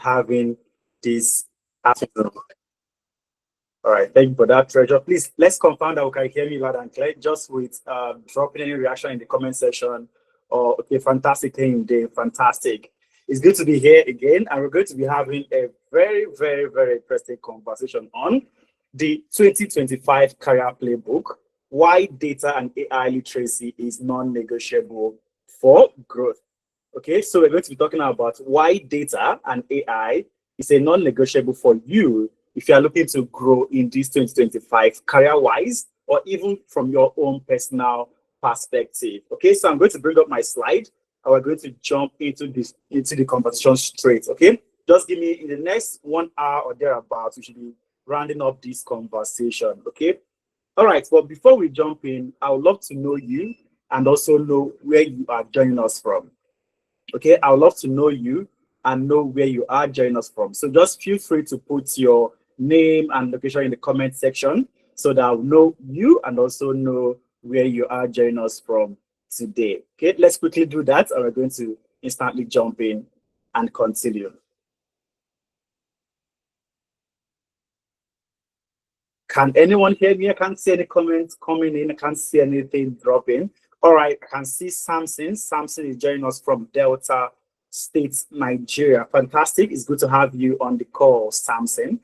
having this afternoon. All right, thank you for that, Treasure. Please, let's confirm that we can hear me loud and clear, just with dropping any reaction in the comment section. Or, okay, fantastic thing, Dave, fantastic. It's good to be here again, and we're going to be having a very, very, very interesting conversation on the 2025 Career Playbook, why data and AI literacy is non-negotiable for growth. Okay, so we're going to be talking about why data and AI is a non-negotiable for you if you are looking to grow in this 2025 career-wise, or even from your own personal perspective. Okay, so I'm going to bring up my slide and we're going to jump into the conversation straight. Okay, just give me in the next 1 hour or thereabouts, we should be rounding up this conversation. Okay, all right, well, before we jump in, I would love to know you and also know where you are joining us from. Okay, I would love to know you and know where you are joining us from. So just feel free to put your name and location in the comment section so that I'll know you and also know where you are joining us from today. Okay, let's quickly do that, and we're going to instantly jump in and continue. Can anyone hear me? I can't see any comments coming in. I can't see anything dropping. All right, I can see Samson. Samson is joining us from Delta State, Nigeria. Fantastic. It's good to have you on the call, Samson.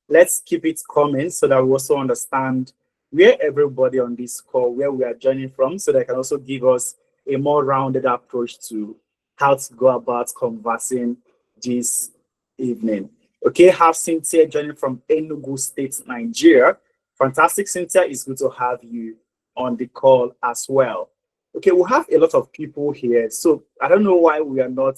Let's keep it coming so that we also understand where everybody on this call, where we are joining from, so they can also give us a more rounded approach to how to go about conversing this evening. Okay, have Cynthia joining from Enugu State, Nigeria. Fantastic, Cynthia. It's good to have you on the call as well. Okay, we have a lot of people here, so I don't know why we are not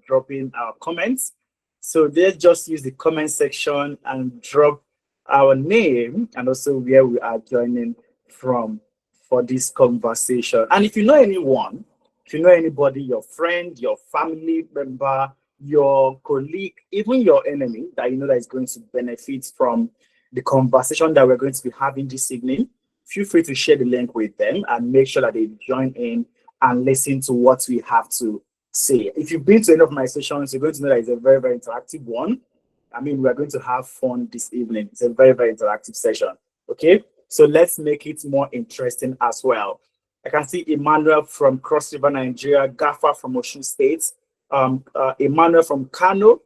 dropping our comments. So let's just use the comment section and drop our name and also where we are joining from for this conversation. And if you know anyone, if you know anybody, your friend, your family member, your colleague, even your enemy that you know that is going to benefit from the conversation that we're going to be having this evening, feel free to share the link with them and make sure that they join in and listen to what we have to say. If you've been to any of my sessions, you're going to know that it's a very, very interactive one. I mean, we're going to have fun this evening. It's a very, very interactive session. Okay, so let's make it more interesting as well. I can see Emmanuel from Cross River, Nigeria, Gaffa from Osun State, Emmanuel from Kano,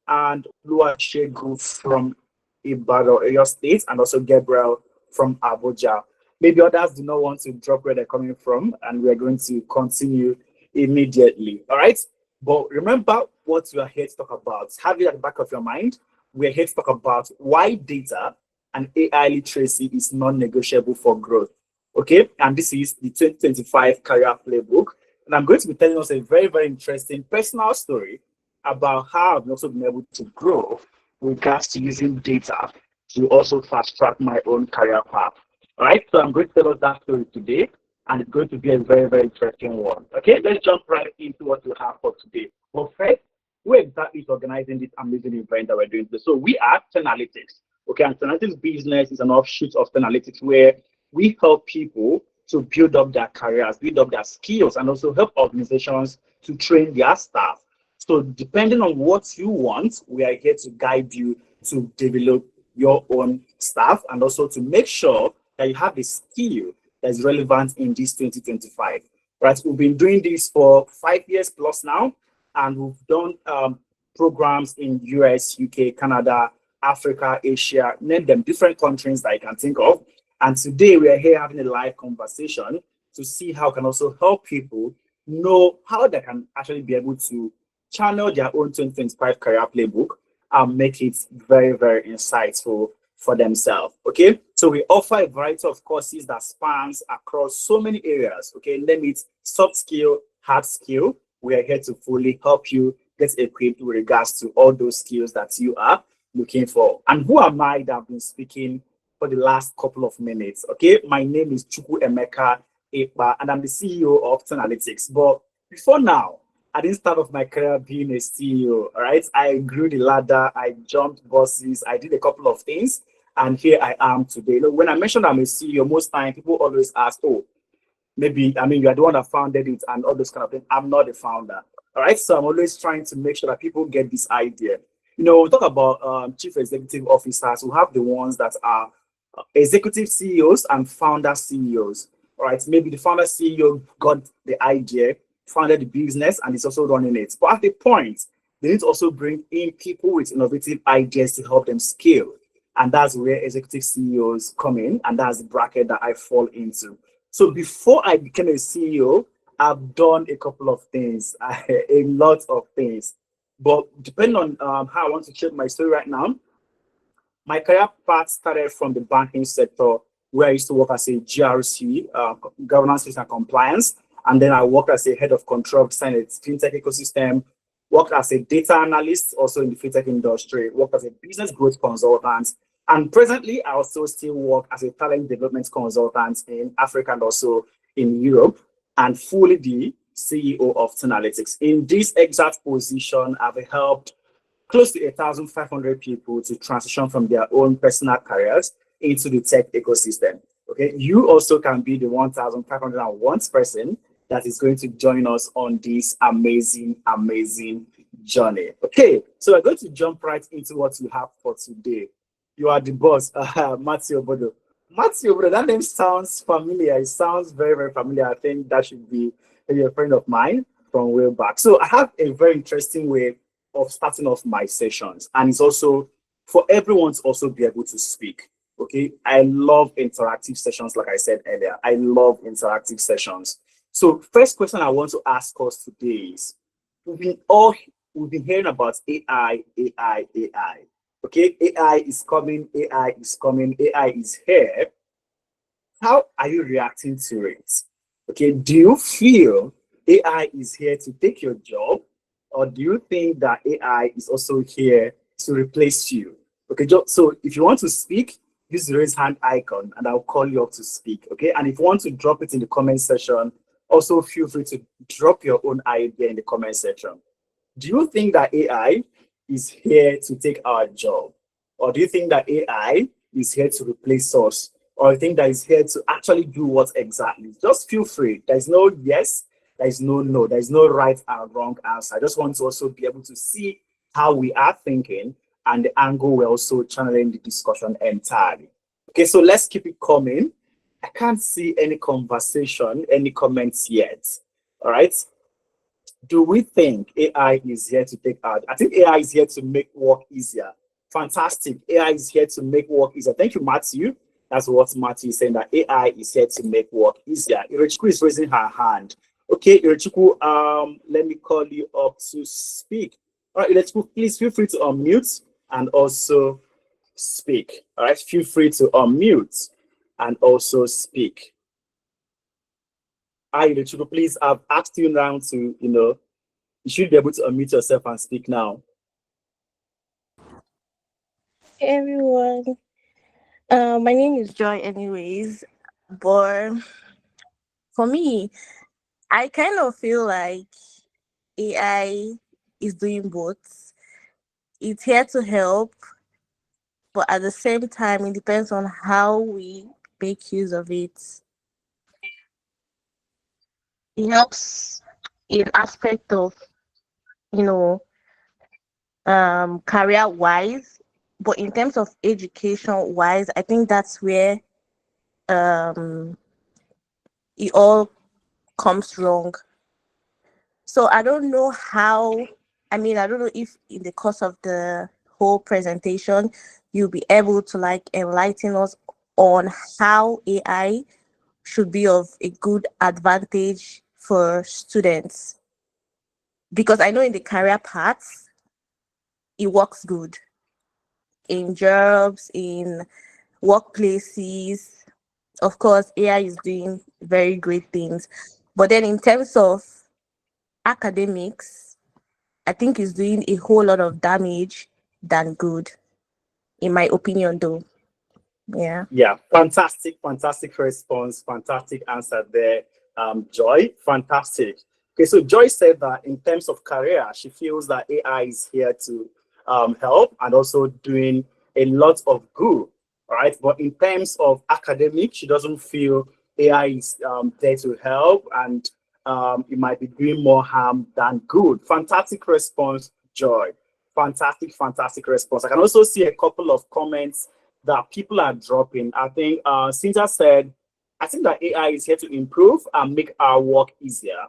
and Lua Shegu from Ibadan, Oyo State, and also Gabriel from Abuja. Maybe others do not want to drop where they're coming from, and we're going to continue immediately. All right, but remember what we are here to talk about. Have it at the back of your mind. We're here to talk about why data and AI literacy is non-negotiable for growth. Okay, and this is the 2025 Career Playbook, and I'm going to be telling us a very, very interesting personal story about how I've also been able to grow with regards to using data to also fast track my own career path. All right, so I'm going to tell us that story today, and it's going to be a very, very interesting one. Okay, let's jump right into what we have for today. But first, who exactly is organizing this amazing event that we're doing today? So we are Analytics. Okay, and Analytics business is an offshoot of Analytics where we help people to build up their careers, build up their skills, and also help organizations to train their staff. So depending on what you want, we are here to guide you to develop your own staff and also to make sure that you have the skill that is relevant in this 2025. Right, we've been doing this for 5 years plus now, and we've done programs in US, UK, Canada, Africa, Asia, name them, different countries that I can think of. And today we are here having a live conversation to see how can also help people know how they can actually be able to channel their own 2025 career playbook and make it very, very insightful for themselves. Okay, so we offer a variety of courses that spans across so many areas. Okay, name it soft skill, hard skill. We are here to fully help you get equipped with regards to all those skills that you are looking for. And who am I that I've been speaking for the last couple of minutes? Okay, my name is Chukwu Emeka Ekpa, and I'm the CEO of Analytics. But before now, I didn't start off my career being a CEO. All right, I grew the ladder, I jumped bosses, I did a couple of things, and here I am today. Look, when I mention I'm a CEO, most time people always ask, "Oh, maybe you are the one that founded it," and all those kind of things. I'm not the founder. All right, so I'm always trying to make sure that people get this idea. We talk about chief executive officers. We have the ones that are executive CEOs and founder CEOs. All right, maybe the founder CEO got the idea, founded the business, and is also running it. But at the point, they need to also bring in people with innovative ideas to help them scale. And that's where executive CEOs come in, and that's the bracket that I fall into. So before I became a CEO, I've done a couple of things, a lot of things. But depending on how I want to shape my story right now, my career path started from the banking sector, where I used to work as a GRC, governance risk and compliance. And then I worked as a head of control in the fintech ecosystem, worked as a data analyst also in the fintech industry, worked as a business growth consultant. And presently, I also still work as a talent development consultant in Africa and also in Europe, and fully the CEO of Analytics. In this exact position, I've helped close to 1,500 people to transition from their own personal careers into the tech ecosystem. Okay, you also can be the 1,501 person that is going to join us on this amazing, amazing journey. Okay, so we're going to jump right into what you have for today. You are the boss, Matthew Obodo. Matthew Obodo, that name sounds familiar. It sounds very, very familiar. I think that should be maybe a friend of mine from way back. So I have a very interesting way of starting off my sessions, and it's also for everyone to also be able to speak. Okay, I love interactive sessions. Like I said earlier, I love interactive sessions. So first question I want to ask us today is, we've been hearing about AI, AI, AI. Okay, AI is coming, AI is coming, AI is here. How are you reacting to it? Okay, do you feel AI is here to take your job, or do you think that AI is also here to replace you? Okay, so if you want to speak, use the raise hand icon and I'll call you up to speak. Okay, and if you want to drop it in the comment section, also feel free to drop your own idea in the comment section. Do you think that AI is here to take our job? Or do you think that AI is here to replace us? Or you think that is here to actually do what exactly? Just feel free. There's no yes, there's no no, there's no right and wrong answer. I just want to also be able to see how we are thinking and the angle we're also channeling the discussion entirely. Okay, so let's keep it coming. I can't see any conversation, any comments yet. All right. Do we think AI is here to take out? I think AI is here to make work easier. Fantastic. AI is here to make work easier. Thank you, Matthew. That's what Matthew is saying, that AI is here to make work easier. Irochiku is raising her hand. Okay, Irochiku, let me call you up to speak. All right, Irochiku, please feel free to unmute and also speak. All right, feel free to unmute and also speak. Hi, Irochiku, please, I've asked you now to, you should be able to unmute yourself and speak now. Hey everyone. My name is Joy anyways, but for me, I kind of feel like AI is doing both. It's here to help, but at the same time, it depends on how we make use of it. It helps in aspect of, you know, career wise, but in terms of education wise, I think that's where um it all comes wrong. So I don't know how, I don't know if in the course of the whole presentation, you'll be able to like enlighten us on how AI should be of a good advantage for students. Because I know in the career paths, it works good in jobs, in workplaces. Of course, AI is doing very great things. But then in terms of academics, I think it's doing a whole lot of damage than good, in my opinion, though. Yeah. Yeah, fantastic, fantastic response, fantastic answer there, Joy. Fantastic. Okay, so Joy said that in terms of career, she feels that AI is here to help and also doing a lot of good. All right, but in terms of academic, she doesn't feel AI is there to help, and it might be doing more harm than good. Fantastic response, Joy. Fantastic, fantastic response. I can also see a couple of comments that people are dropping. I think Cynthia said, I think that AI is here to improve and make our work easier.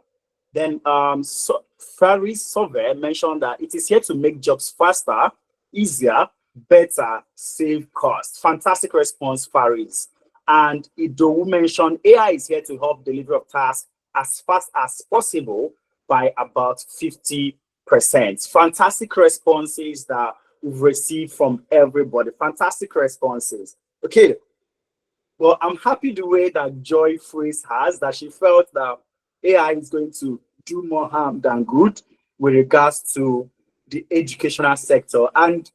Then Ferry Sove mentioned that it is here to make jobs faster, easier, better, save costs. Fantastic response, Faris. And Idowu mentioned AI is here to help delivery of tasks as fast as possible by about 50%. Fantastic responses that we've received from everybody. Fantastic responses. Okay, well, I'm happy the way that Joy Freeze has, that she felt that AI is going to do more harm than good with regards to the educational sector. And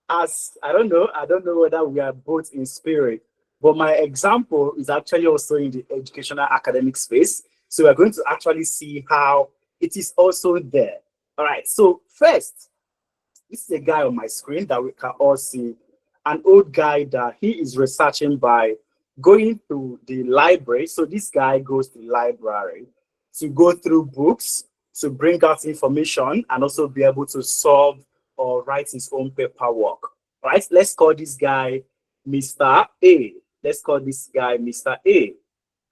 as I don't know whether we are both in spirit, but my example is actually also in the educational academic space. So we're going to actually see how it is also there. All right. So first, this is a guy on my screen that we can all see, an old guy that he is researching by going to the library. So this guy goes to the library to go through books, to bring out information, and also be able to solve or write his own paperwork. All right, let's call this guy Mr. A. Let's call this guy Mr. A.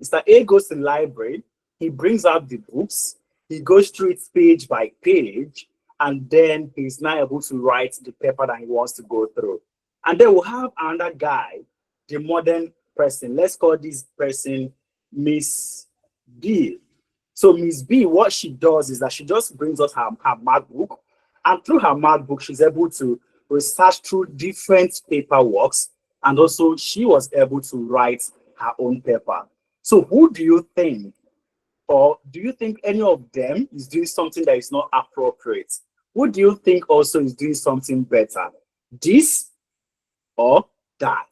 Mr. A goes to the library, he brings out the books, he goes through it page by page, and then he's now able to write the paper that he wants to go through. And then we'll have another guy, the modern person. Let's call this person Miss B. So Miss B, what she does is that she just brings us her MacBook, and through her MacBook, she's able to research through different paperworks, and also she was able to write her own paper. So who do you think, or do you think any of them is doing something that is not appropriate? Who do you think also is doing something better? This or that?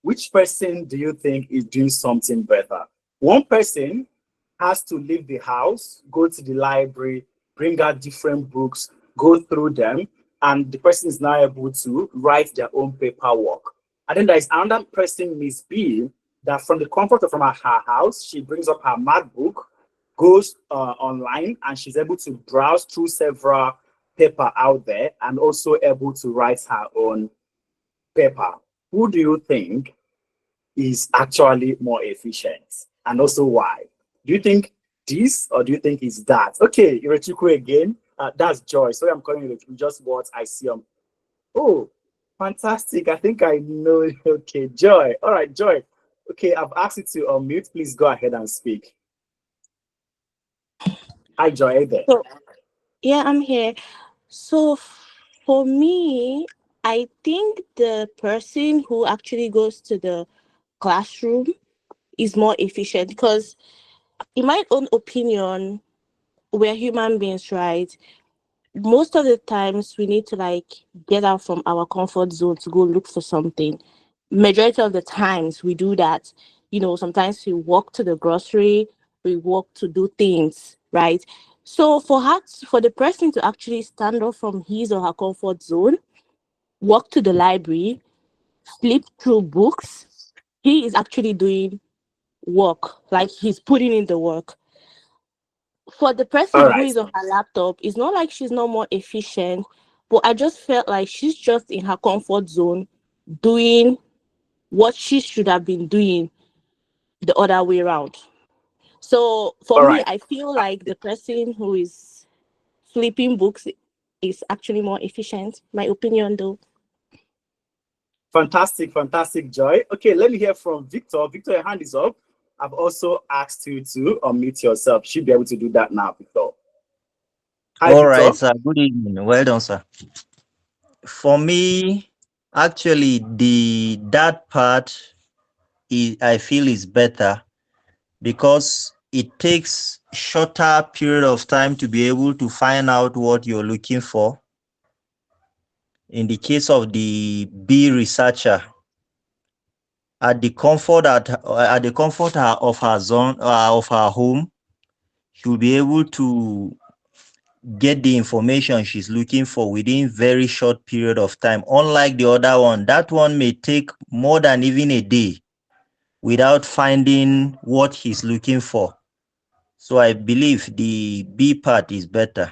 Which person do you think is doing something better? One person has to leave the house, go to the library, bring out different books, go through them, and the person is now able to write their own paperwork. And then there's another person, Miss B, that from the comfort of her house, she brings up her MacBook, goes online, and she's able to browse through several paper out there and also able to write her own paper. Who do you think is actually more efficient? And also why? Do you think this or do you think it's that? Okay, Irechuku again. That's Joy. Sorry, I'm calling you just what I see on. Oh, fantastic. I think I know. Okay, Joy. All right, Joy. Okay, I've asked you to unmute. Please go ahead and speak. Hi, Joy. Are you there? So, yeah, I'm here. So, for me, I think the person who actually goes to the classroom is more efficient because, in my own opinion, we're human beings, right? Most of the times we need to get out from our comfort zone to go look for something. Majority of the times we do that. Sometimes we walk to the grocery, we walk to do things, right? So for the person to actually stand up from his or her comfort zone, walk to the library, flip through books, he is actually doing work, like he's putting in the work. For the All person who right. is on her laptop, it's not like she's not more efficient, but I just felt like she's just in her comfort zone doing what she should have been doing the other way around. So for All me, right. I feel like the person who is flipping books is actually more efficient. My opinion, though. Fantastic, fantastic, Joy. Okay, let me hear from Victor. Victor, your hand is up. I've also asked you to unmute yourself. Should be able to do that now, Victor. Hi, All right, Victor. sir. Good evening. Well done, sir. For me, actually, the that part I feel is better because it takes shorter period of time to be able to find out what you're looking for. In the case of the B researcher, at the comfort of her zone of her home, she'll be able to get the information she's looking for within very short period of time. Unlike the other one, that one may take more than even a day without finding what he's looking for. So I believe the B part is better.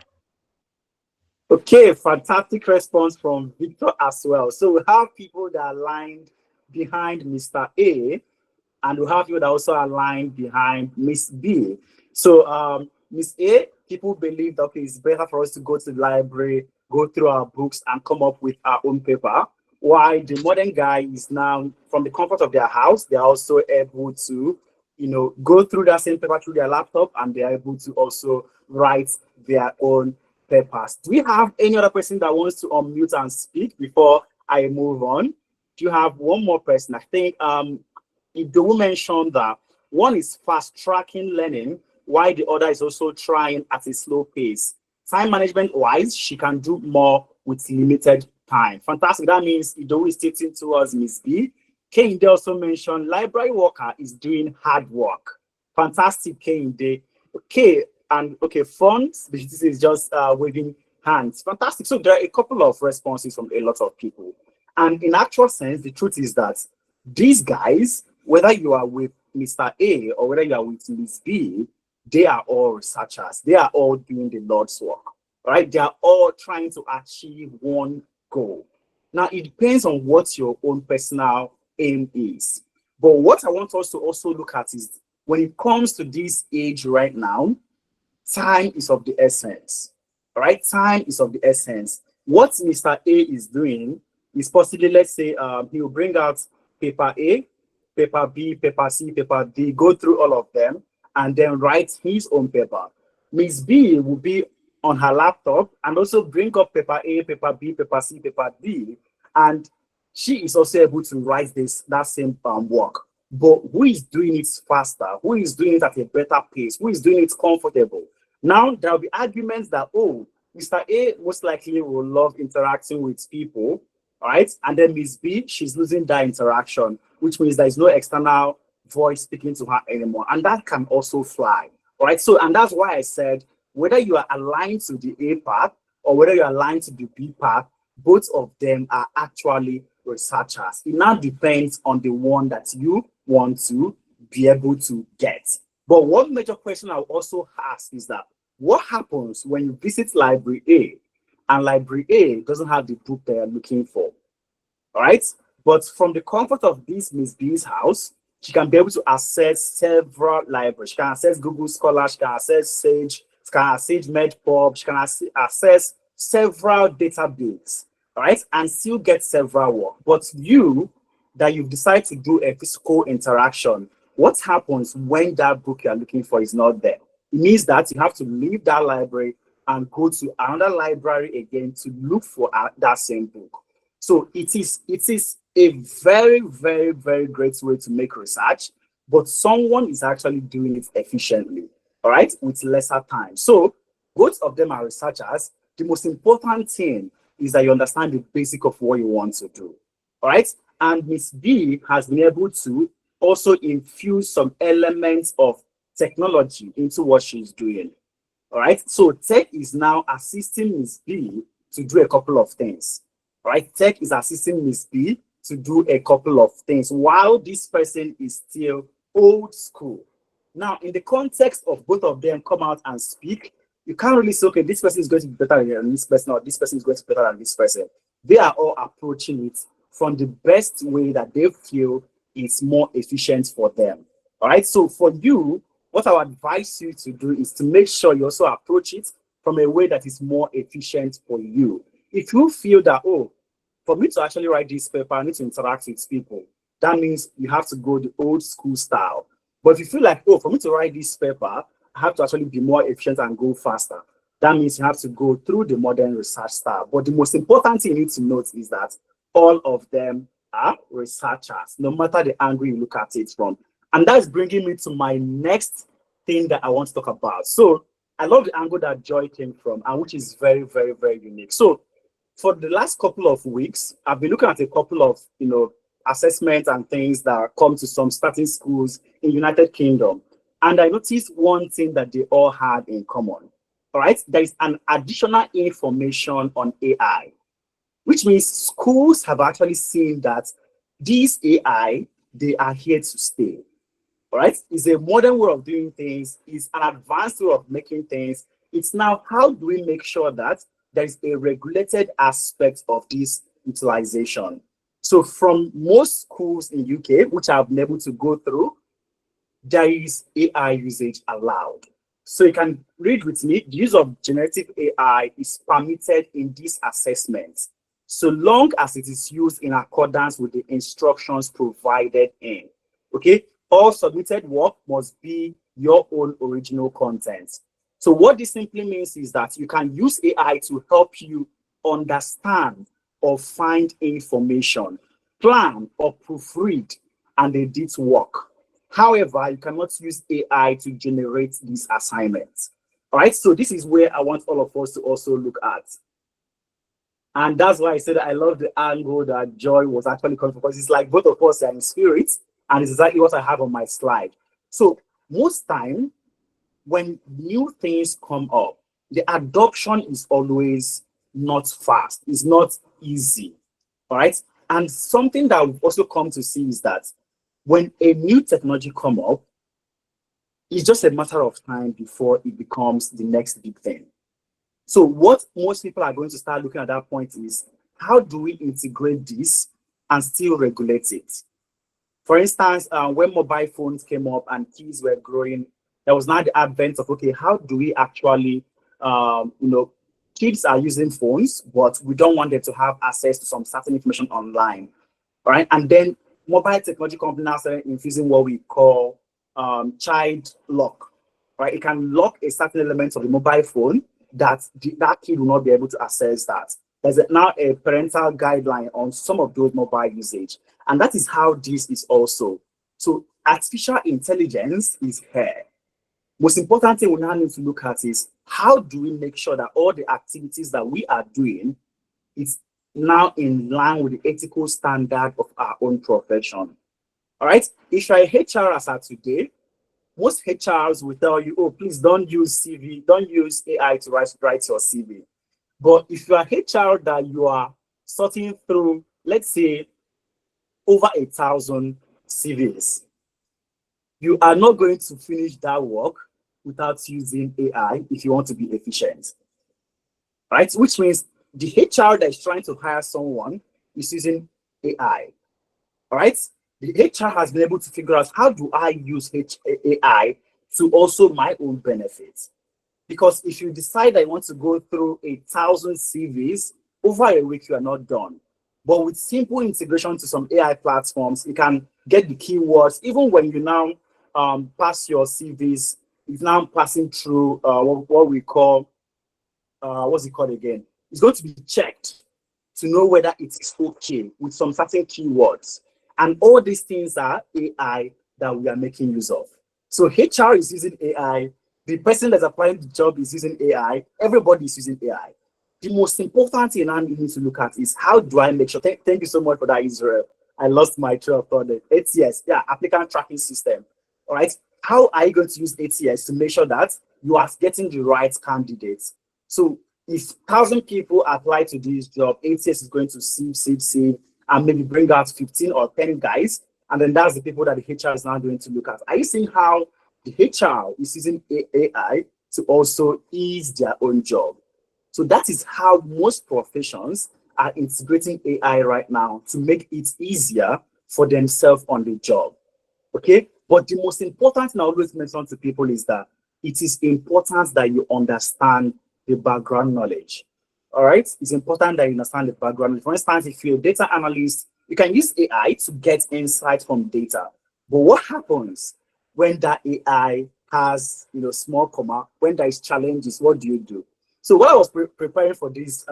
Okay, fantastic response from Victor as well. So we have people that are aligned behind Mr. A, and we have people that also aligned behind Miss B. So Miss A, people believe that okay, it's better for us to go to the library, go through our books, and come up with our own paper. Why the modern guy is now from the comfort of their house, they're also able to, go through that same paper through their laptop, and they're able to also write their own papers. Do we have any other person that wants to unmute and speak before I move on? Do you have one more person? I think Idowu mentioned that one is fast tracking learning, while the other is also trying at a slow pace. Time management wise, she can do more with limited time. Fantastic. That means Idowu is taking towards Miss B. Kehinde also mentioned library worker is doing hard work. Fantastic, Kehinde. Okay, and okay, funds, this is just waving hands. Fantastic. So there are a couple of responses from a lot of people. And in actual sense, the truth is that these guys, whether you are with Mr. A or whether you are with Miss B, they are all researchers. They are all doing the Lord's work, right? They are all trying to achieve one goal. Now, it depends on what your own personal aim is. But what I want us to also look at is when it comes to this age right now, time is of the essence, right? Time is of the essence. What Mr. A is doing is possibly, let's say, he will bring out paper A, paper B, paper C, paper D, go through all of them, and then write his own paper. Miss B will be on her laptop and also bring up paper A, paper B, paper C, paper D, and she is also able to write that same work. But who is doing it faster? Who is doing it at a better pace? Who is doing it comfortable? Now, there will be arguments that, oh, Mr. A most likely will love interacting with people, right? And then Miss B, she's losing that interaction, which means there is no external voice speaking to her anymore. And that can also fly, right? So, and that's why I said, whether you are aligned to the A path or whether you're aligned to the B path, both of them are actually researchers. It now depends on the one that you want to be able to get. But one major question I'll also ask is that what happens when you visit library A and library A doesn't have the book they are looking for? All right. But from the comfort of this Miss B's house, she can be able to access several libraries. She can access Google Scholar, she can access Sage, she can access MedPub, she can access several databases, all right, and still get several work. But that you've decided to do a physical interaction, what happens when that book you're looking for is not there? It means that you have to leave that library and go to another library again to look for that same book. So it is a very, very, very great way to make research, but someone is actually doing it efficiently, all right, with lesser time. So both of them are researchers. The most important thing is that you understand the basic of what you want to do, all right? And Miss B has been able to also infuse some elements of technology into what she's doing, all right? So tech is now assisting Miss B to do a couple of things, all right? Tech is assisting Miss B to do a couple of things while this person is still old school. Now, in the context of both of them come out and speak, you can't really say, okay, this person is going to be better than this person, or this person is going to be better than this person. They are all approaching it from the best way that they feel is more efficient for them. All right. So for you, what I would advise you to do is to make sure you also approach it from a way that is more efficient for you. If you feel that, oh, for me to actually write this paper, I need to interact with people, that means you have to go the old school style. But if you feel like, oh, for me to write this paper, I have to actually be more efficient and go faster, that means you have to go through the modern research style. But the most important thing you need to note is that all of them are researchers, no matter the angle you look at it from. And that's bringing me to my next thing that I want to talk about. So I love the angle that Joy came from, and which is very, very, very unique. So for the last couple of weeks, I've been looking at a couple of, assessments and things that come to some starting schools in United Kingdom. And I noticed one thing that they all had in common. All right, there is an additional information on AI, which means schools have actually seen that these AI, they are here to stay. All right, it's a modern way of doing things, it's an advanced way of making things. It's now, how do we make sure that there is a regulated aspect of this utilization. So from most schools in UK, which I've been able to go through, there is AI usage allowed. So you can read with me, the use of generative AI is permitted in this assessment, so long as it is used in accordance with the instructions provided in. Okay, all submitted work must be your own original content. So what this simply means is that you can use AI to help you understand or find information, plan or proofread and edit work. However, you cannot use AI to generate these assignments. All right, so this is where I want all of us to also look at. And that's why I said I love the angle that Joy was actually coming from, because it's like both of us are in spirit, and it's exactly what I have on my slide. So most time, when new things come up, the adoption is always not fast, it's not easy. All right. And something that we've also come to see is that when a new technology come up, it's just a matter of time before it becomes the next big thing. So what most people are going to start looking at that point is, how do we integrate this and still regulate it? For instance, when mobile phones came up and kids were growing, there was now the advent of, okay, how do we actually, kids are using phones, but we don't want them to have access to some certain information online, all right? And then mobile technology companies now started infusing what we call child lock, right? It can lock a certain element of the mobile phone that that kid will not be able to access that. There's now a parental guideline on some of those mobile usage. And that is how this is also. So artificial intelligence is here. Most important thing we now need to look at is, how do we make sure that all the activities that we are doing is now in line with the ethical standard of our own profession? All right. If you're a HR as of today, most HRs will tell you, oh, please don't use CV, don't use AI to write your CV. But if you are HR that you are sorting through, let's say, over 1,000 CVs, you are not going to finish that work without using AI if you want to be efficient, right? Which means the HR that is trying to hire someone is using AI, all right? The HR has been able to figure out, how do I use AI to also my own benefits? Because if you decide that you want to go through 1,000 CVs, over a week, you are not done. But with simple integration to some AI platforms, you can get the keywords. Even when you now pass your CVs, it's now passing through what we call, what's it called again? It's going to be checked to know whether it's okay with some certain keywords. And all these things are AI that we are making use of. So HR is using AI. The person that's applying the job is using AI. Everybody is using AI. The most important thing I need to look at is, how do I make sure? Thank you so much for that, Israel. I lost my trail of thought. ATS, yeah, applicant tracking system. All right. How are you going to use ATS to make sure that you are getting the right candidates? So if 1,000 people apply to this job, ATS is going to sieve, and maybe bring out 15 or 10 guys. And then that's the people that the HR is now going to look at. Are you seeing how the HR is using AI to also ease their own job? So that is how most professions are integrating AI right now to make it easier for themselves on the job. Okay? But the most important thing I always mention to people is that it is important that you understand the background knowledge. All right? It's important that you understand the background. For instance, if you're a data analyst, you can use AI to get insight from data. But what happens when that AI has, small comma, when there is challenges, what do you do? So while I was preparing for this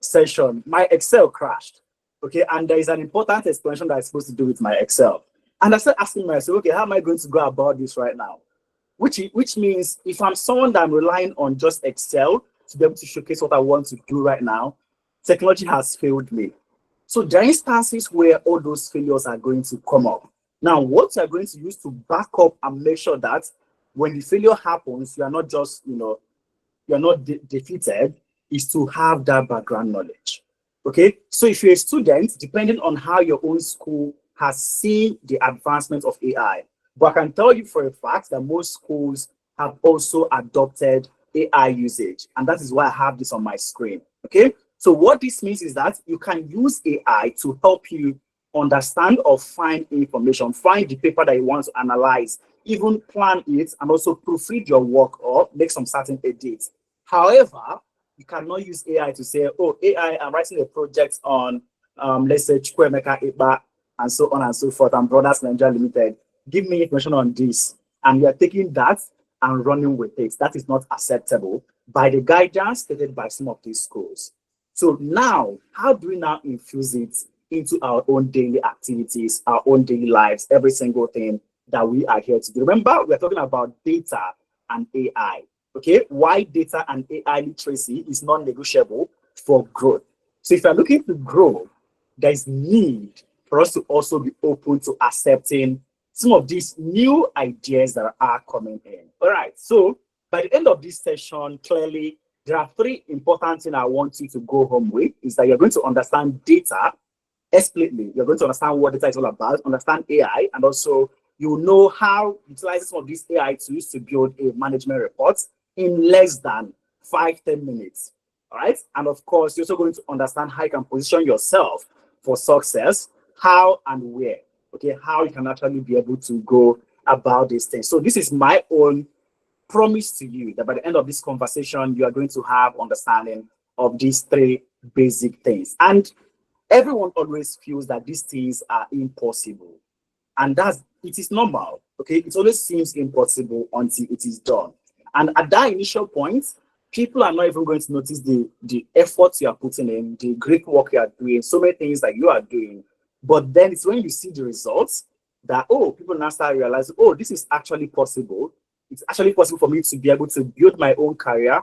session, my Excel crashed. Okay, and there is an important explanation that I'm supposed to do with my Excel. And I started asking myself, okay, how am I going to go about this right now? Which means if I'm someone that I'm relying on just Excel to be able to showcase what I want to do right now, technology has failed me. So there are instances where all those failures are going to come up. Now, what you're going to use to back up and make sure that when the failure happens, you are not just, you're not defeated, is to have that background knowledge. Okay, so if you're a student, depending on how your own school has seen the advancement of AI, but I can tell you for a fact that most schools have also adopted AI usage. And that is why I have this on my screen. Okay. So what this means is that you can use AI to help you understand or find information, find the paper that you want to analyze, even plan it, and also proofread your work or make some certain edits. However, you cannot use AI to say, oh, AI, I'm writing a project on, let's say, Chukwemeka Iba, and so on and so forth, and Brothers Nigeria Limited. Give me information on this. And you are taking that and running with it. That is not acceptable by the guidance stated by some of these schools. So now, how do we now infuse it into our own daily activities, our own daily lives, every single thing that we are here to do? Remember, we're talking about data and AI. Okay, why data and AI literacy is non-negotiable for growth. So if you're looking to grow, there's need for us to also be open to accepting some of these new ideas that are coming in. All right, so by the end of this session, clearly, there are three important things I want you to go home with, is that you're going to understand data explicitly. You're going to understand what data is all about, understand AI, and also you know how utilizing some of these AI tools to build a management report in less than 5-10 minutes. All right. And of course, you're also going to understand how you can position yourself for success, how and where. Okay, how you can actually be able to go about these things. So this is my own promise to you that by the end of this conversation, you are going to have understanding of these three basic things. And everyone always feels that these things are impossible. And it is normal. Okay, it always seems impossible until it is done. And at that initial point, people are not even going to notice the efforts you are putting in, the great work you are doing, so many things that you are doing. But then it's when you see the results that, oh, people now start realizing, oh, this is actually possible. It's actually possible for me to be able to build my own career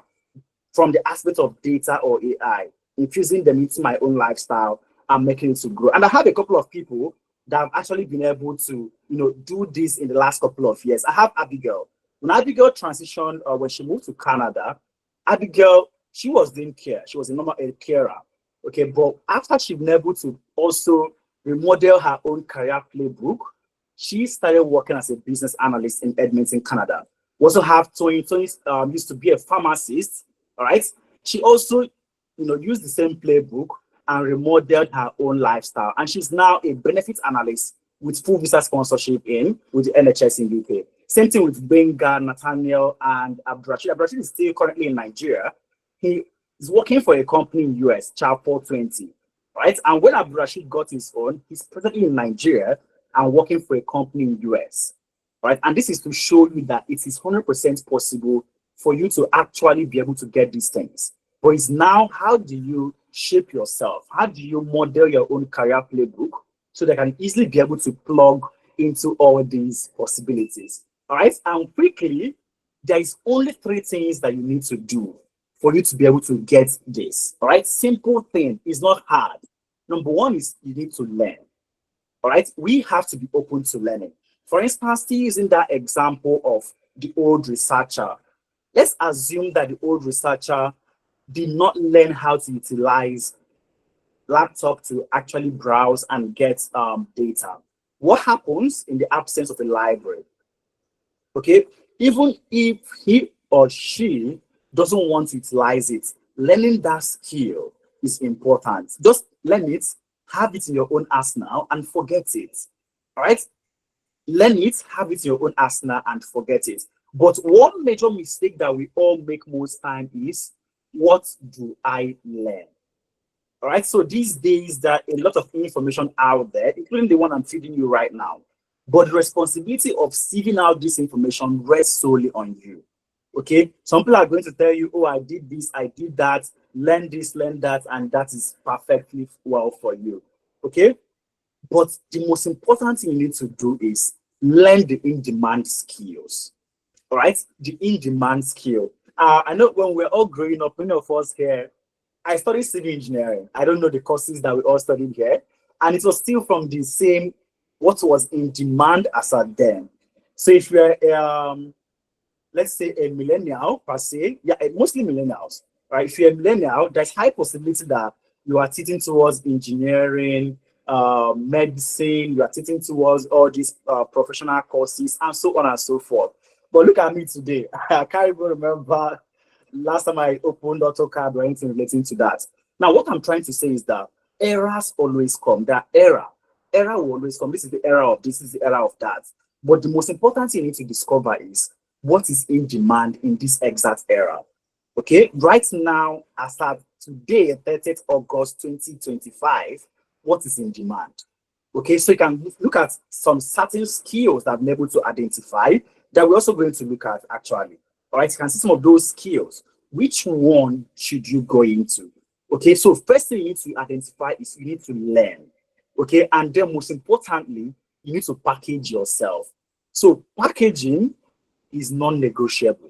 from the aspect of data or AI, infusing them into my own lifestyle and making it to grow. And I have a couple of people that have actually been able to, do this in the last couple of years. I have Abigail. When Abigail transitioned, when she moved to Canada, Abigail, she was doing care. She was a normal carer. Okay, but after she's been able to also remodel her own career playbook, she started working as a business analyst in Edmonton, Canada. We also have Tony. Tony used to be a pharmacist. All right. She also, used the same playbook and remodeled her own lifestyle. And she's now a benefits analyst with full visa sponsorship with the NHS in UK. Same thing with Benga, Nathaniel, and Abdurrashid. Abdurrashid is still currently in Nigeria. He is working for a company in US, Child 420. Right? And when Abdurrashid got his own, he's presently in Nigeria and working for a company in US. Right? And this is to show you that it is 100% possible for you to actually be able to get these things. But it's now, how do you shape yourself? How do you model your own career playbook so they can easily be able to plug into all these possibilities? All right. And quickly, there is only three things that you need to do for you to be able to get this. All right. Simple thing. It's not hard. Number one is you need to learn. All right. We have to be open to learning. For instance, still using that example of the old researcher. Let's assume that the old researcher did not learn how to utilize laptop to actually browse and get data. What happens in the absence of a library? Okay, even if he or she doesn't want to utilize it, learning that skill is important. Just learn it, have it in your own arsenal, and forget it. All right, learn it, have it in your own arsenal, and forget it. But one major mistake that we all make most time is, what do I learn? All right, so these days there are a lot of information out there, including the one I'm feeding you right now. But the responsibility of sieving out this information rests solely on you. Okay, some people are going to tell you, oh, I did this, I did that, learn this, learn that, and that is perfectly well for you. Okay, but the most important thing you need to do is learn the in-demand skills. All right, the in-demand skill. I know when we're all growing up, many of us here, I studied civil engineering. I don't know the courses that we all studied here. And it was still from the same, what was in demand as at then. So if you're, let's say, a millennial per se, yeah, mostly millennials, right? If you're a millennial, there's high possibility that you are teaching towards engineering, medicine, you are teaching towards all these professional courses, and so on and so forth. But look at me today. I can't even remember last time I opened AutoCAD or anything relating to that. Now, what I'm trying to say is that errors always come. That error will always come. This is the era of this, is the era of that. But the most important thing you need to discover is what is in demand in this exact era. Okay, right now, as at today, 30th August 2025, what is in demand? Okay, so you can look at some certain skills that I'm able to identify that we're also going to look at actually. All right, you can see some of those skills. Which one should you go into? Okay, so first thing you need to identify is you need to learn. Okay, and then most importantly, you need to package yourself. So packaging is non-negotiable.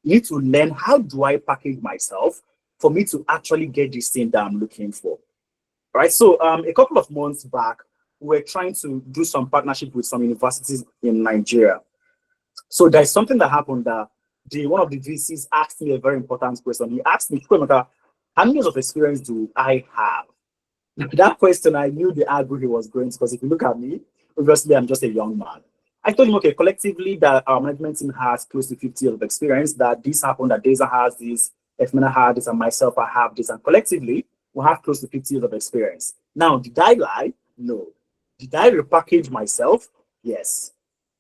You need to learn, how do I package myself for me to actually get this thing that I'm looking for. All right, so a couple of months back, we were trying to do some partnership with some universities in Nigeria. So there's something that happened that one of the VCs asked me a very important question. He asked me, how many years of experience do I have? That question, I knew the angle he was going to, because if you look at me, obviously I'm just a young man. I told him, okay, collectively that our management team has close to 50 years of experience, that this happened, that Deza has this, Efmina had this, and myself, I have this, and collectively we have close to 50 years of experience. Now, did I lie? No. Did I repackage myself? Yes.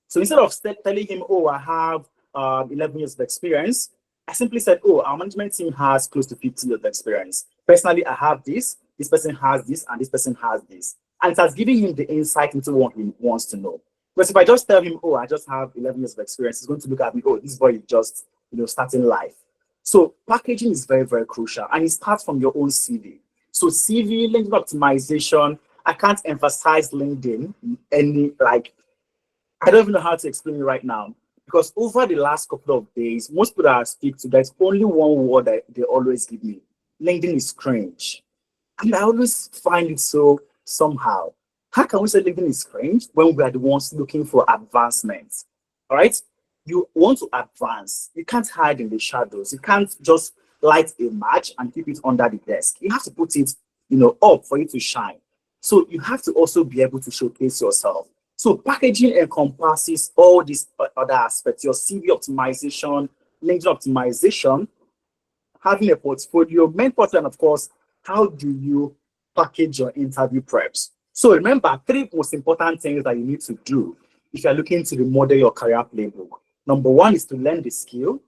So instead of telling him, oh, I have 11 years of experience, I simply said, oh, our management team has close to 50 years of experience. Personally, I have this person has this, and this person has this. And it has given him the insight into what he wants to know. Because if I just tell him, oh, I just have 11 years of experience, he's going to look at me, oh, this boy is just, starting life. So packaging is very, very crucial. And it starts from your own CV. So CV, LinkedIn optimization, I can't emphasize LinkedIn I don't even know how to explain it right now. Because over the last couple of days, most people that I speak to, there's only one word that they always give me. LinkedIn is cringe. And I always find it so somehow. How can we say LinkedIn is cringe when we are the ones looking for advancement? All right? You want to advance. You can't hide in the shadows. You can't just light a match and keep it under the desk. You have to put it, up for it to shine. So you have to also be able to showcase yourself. So packaging encompasses all these other aspects, your CV optimization, LinkedIn optimization, having a portfolio, main part, and of course, how do you package your interview preps? So remember, 3 most important things that you need to do if you're looking to remodel your career playbook. Number 1 is to learn the skill.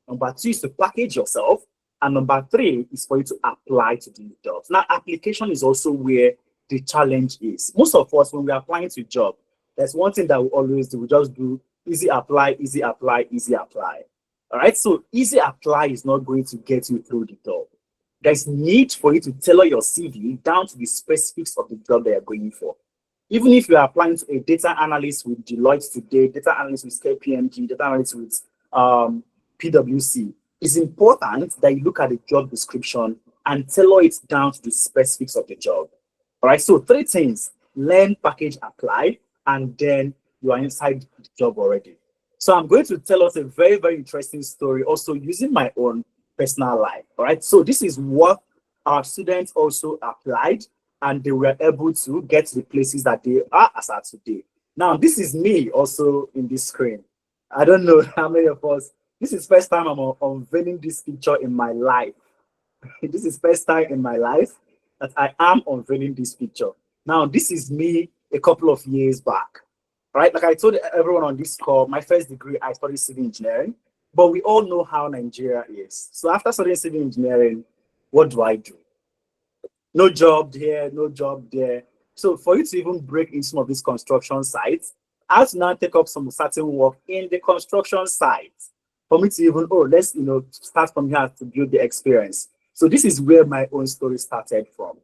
Number 2 is to package yourself. And number 3 is for you to apply to the jobs. Now, application is also where the challenge is. Most of us, when we're applying to a job, there's one thing that we always do. We just do easy apply, easy apply, easy apply. All right, so easy apply is not going to get you through the door. There's need for you to tailor your CV down to the specifics of the job that you're going for. Even if you're applying to a data analyst with Deloitte today, data analyst with KPMG, data analyst with PwC, it's important that you look at the job description and tailor it down to the specifics of the job. All right, so 3 things: learn, package, apply, and then you are inside the job already. So I'm going to tell us a very, very interesting story, also using my own personal life. All right, so this is what our students also applied, and they were able to get to the places that they are as at today. Now, this is me also in this screen. I don't know how many of us, this is first time I'm unveiling this picture in my life. This is first time in my life that I am unveiling this picture. Now, this is me a couple of years back. Right, like I told everyone on this call, my first degree, I studied civil engineering, but we all know how Nigeria is. So after studying civil engineering, what do I do? No job here, no job there. So for you to even break into some of these construction sites, I have to now take up some certain work in the construction site for me to even, let's, start from here to build the experience. So this is where my own story started from.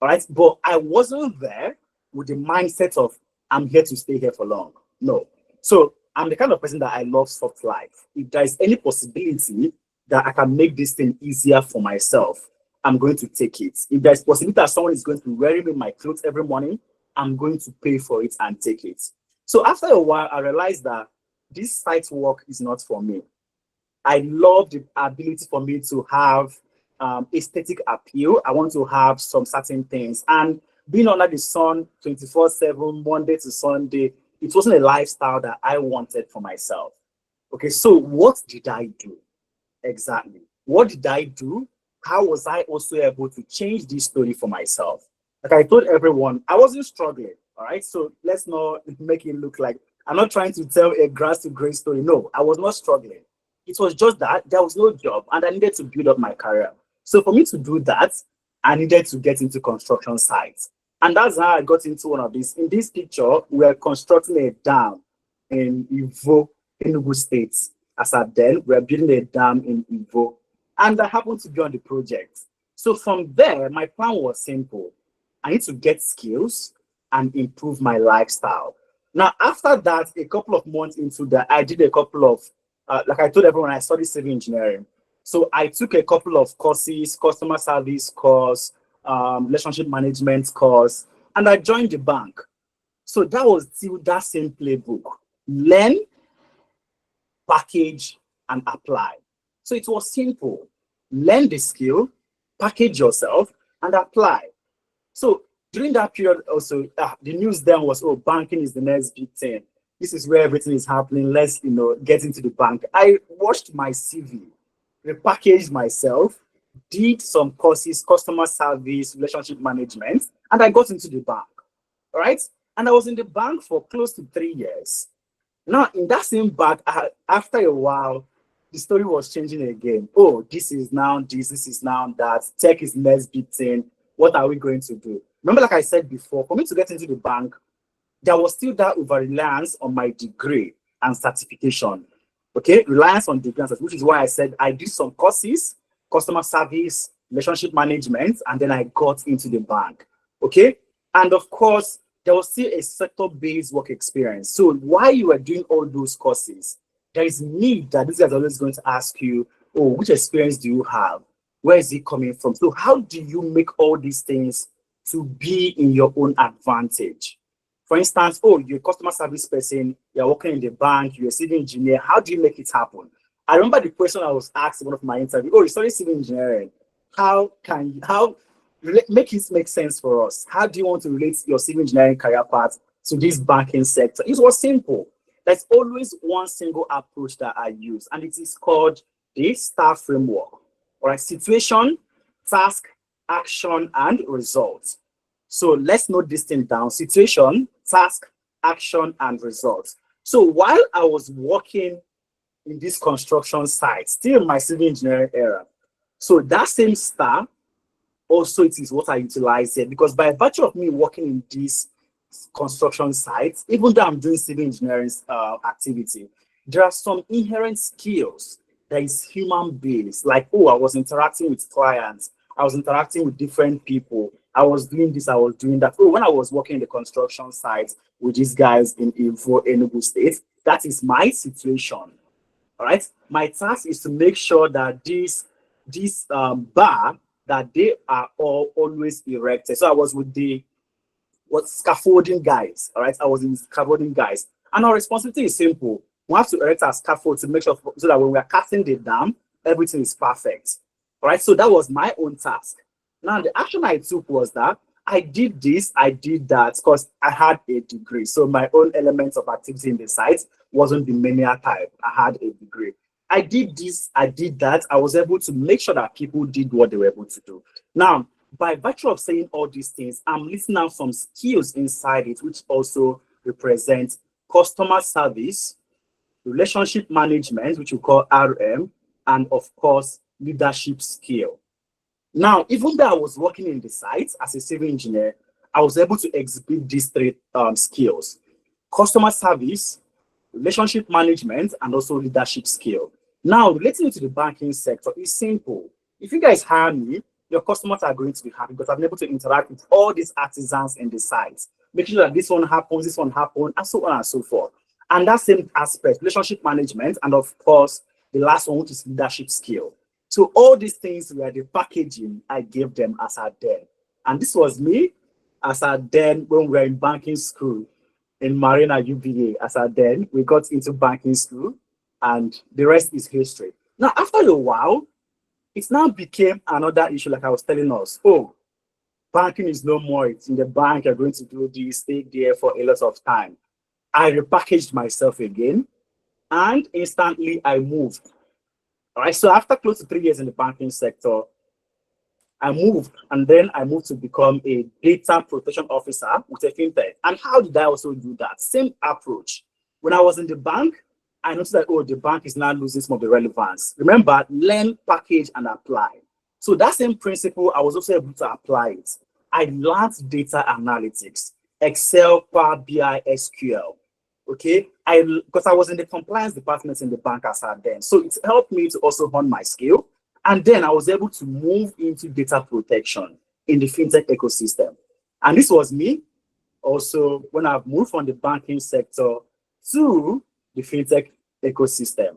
All right, but I wasn't there with the mindset of, I'm here to stay here for long. No. So I'm the kind of person that I love soft life. If there's any possibility that I can make this thing easier for myself, I'm going to take it. If there's possibility that someone is going to wear me my clothes every morning, I'm going to pay for it and take it. So after a while, I realized that this site work is not for me. I love the ability for me to have aesthetic appeal. I want to have some certain things. And being under the sun 24/7, Monday to Sunday, it wasn't a lifestyle that I wanted for myself. Okay, so what did I do? Exactly. What did I do? How was I also able to change this story for myself? Like I told everyone, I wasn't struggling. All right. So let's not make it look like I'm not trying to tell a grass to grace story. No, I was not struggling. It was just that there was no job and I needed to build up my career. So for me to do that, I needed to get into construction sites. And that's how I got into one of these. In this picture, we are constructing a dam in Ivo, Enugu State. As at then, we are building a dam in Ivo. And I happened to be on the project. So from there, my plan was simple. I need to get skills and improve my lifestyle. Now, after that, a couple of months into that, I did a couple of, like I told everyone, I studied civil engineering. So I took a couple of courses, customer service course, relationship management course, and I joined the bank. So that was still that same playbook. Learn, package, and apply. So it was simple. Learn the skill, package yourself, and apply. So during that period also, the news then was, oh, banking is the next big thing. This is where everything is happening. Let's, get into the bank. I watched my CV, repackaged myself, did some courses, customer service, relationship management, and I got into the bank. All right. And I was in the bank for close to 3 years. Now, in that same bank, after a while, the story was changing again. Oh, this is now this is now that. Tech is next big thing. What are we going to do? Remember, like I said before, for me to get into the bank, there was still that over reliance on my degree and certification. Okay, reliance on degree and certification, which is why I said I did some courses, customer service, relationship management, and then I got into the bank. Okay, and of course, there was still a sector-based work experience. So while you were doing all those courses, there is need that this guy is always going to ask you, oh, which experience do you have? Where is it coming from? So how do you make all these things to be in your own advantage? For instance, oh, you're a customer service person, you're working in the bank, you're a civil engineer. How do you make it happen? I remember the question I was asked in one of my interviews. Oh, you study civil engineering. How make it make sense for us? How do you want to relate your civil engineering career path to this banking sector? It was simple. There's always one single approach that I use, and it is called the STAR framework. All right, situation, task, action, and results. So let's note this thing down: situation, task, action, and results. So while I was working in this construction site, still in my civil engineering era, so that same STAR also it is what I utilize here, because by virtue of me working in this construction sites, even though I'm doing civil engineering activity, there are some inherent skills that is human based. Like, oh, I was interacting with clients, I was interacting with different people, I was doing this, I was doing that. Oh, when I was working in the construction sites with these guys in Enugu State, that is my situation. All right. My task is to make sure that this bar that they are all always erected. So I was with the scaffolding guys. All right, I was in scaffolding guys, and our responsibility is simple. We have to erect our scaffold to make sure so that when we are casting the dam, everything is perfect. All right, so that was my own task. Now the action I took was that I did this, I did that, because I had a degree. So my own elements of activity in the site wasn't the mania type. I had a degree. I did this, I did that. I was able to make sure that people did what they were able to do. Now, by virtue of saying all these things, I'm listing out some skills inside it, which also represent customer service, relationship management, which we call RM, and of course, leadership skill. Now, even though I was working in the site as a civil engineer, I was able to exhibit these three skills: customer service, relationship management, and also leadership skill. Now, relating to the banking sector is simple. If you guys hire me, your customers are going to be happy because I've been able to interact with all these artisans in the site, making sure that this one happens, and so on and so forth. And that same aspect, relationship management, and of course, the last one, which is leadership skill. So all these things were the packaging I gave them as at then. And this was me as at then when we were in banking school in Marina UBA. As at then, we got into banking school, and the rest is history. Now, after a while, it now became another issue, like I was telling us. Oh, banking is no more. It's in the bank. You're going to do this, stay there for a lot of time. I repackaged myself again, and instantly I moved All right. So after close to 3 years in the banking sector, I moved, and then I moved to become a data protection officer with a fintech. And how did I also do that? Same approach. When I was in the bank, I noticed that, oh, the bank is now losing some of the relevance. Remember, learn, package, and apply. So that same principle, I was also able to apply it. I learned data analytics, Excel, Power BI, SQL. Okay, because I was in the compliance department in the bank as at then. So it helped me to also hone my skill. And then I was able to move into data protection in the fintech ecosystem. And this was me also when I've moved from the banking sector to the fintech ecosystem.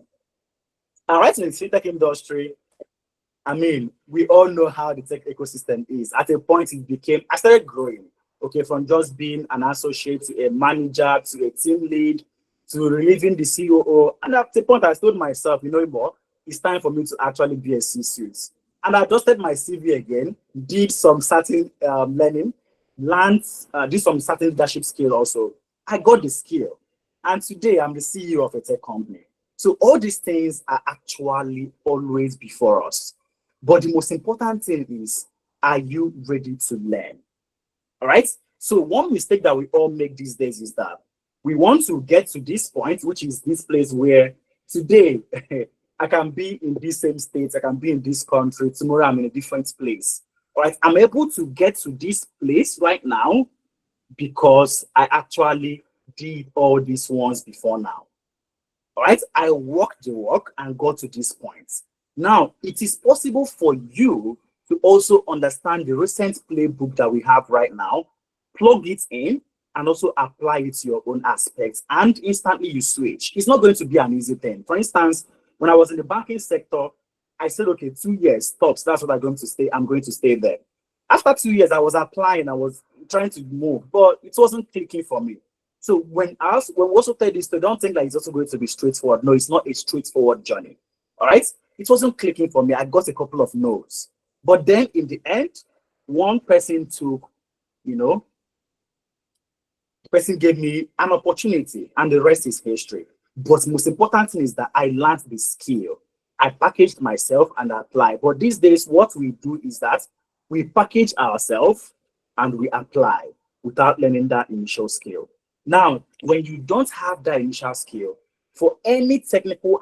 And right in the fintech industry, I mean, we all know how the tech ecosystem is. At a point, I started growing, okay, from just being an associate to a manager to a team lead to relieving the COO. And at the point, I told myself, you know what, it's time for me to actually be a C-suite. And I adjusted my CV again, did some certain learning, did some certain leadership skill also. I got the skill. And today, I'm the CEO of a tech company. So all these things are actually always before us. But the most important thing is, are you ready to learn? All right. So one mistake that we all make these days is that we want to get to this point, which is this place where today I can be in this same state, I can be in this country, tomorrow I'm in a different place. All right. I'm able to get to this place right now because I actually did all these ones before now. All right. I walked the walk and got to this point. Now, it is possible for you to also understand the recent playbook that we have right now, plug it in, and also apply it to your own aspects, and instantly you switch. It's not going to be an easy thing. For instance, when I was in the banking sector, I said, okay, 2 years, tops, that's what I'm going to stay. I'm going to stay there. After 2 years, I was applying, I was trying to move, but it wasn't clicking for me. So when we also tell this, don't think that it's also going to be straightforward. No, it's not a straightforward journey. All right. It wasn't clicking for me. I got a couple of no's. But then in the end, one person took, the person gave me an opportunity, and the rest is history. But the most important thing is that I learned the skill. I packaged myself and applied. But these days, what we do is that we package ourselves and we apply without learning that initial skill. Now, when you don't have that initial skill, for any technical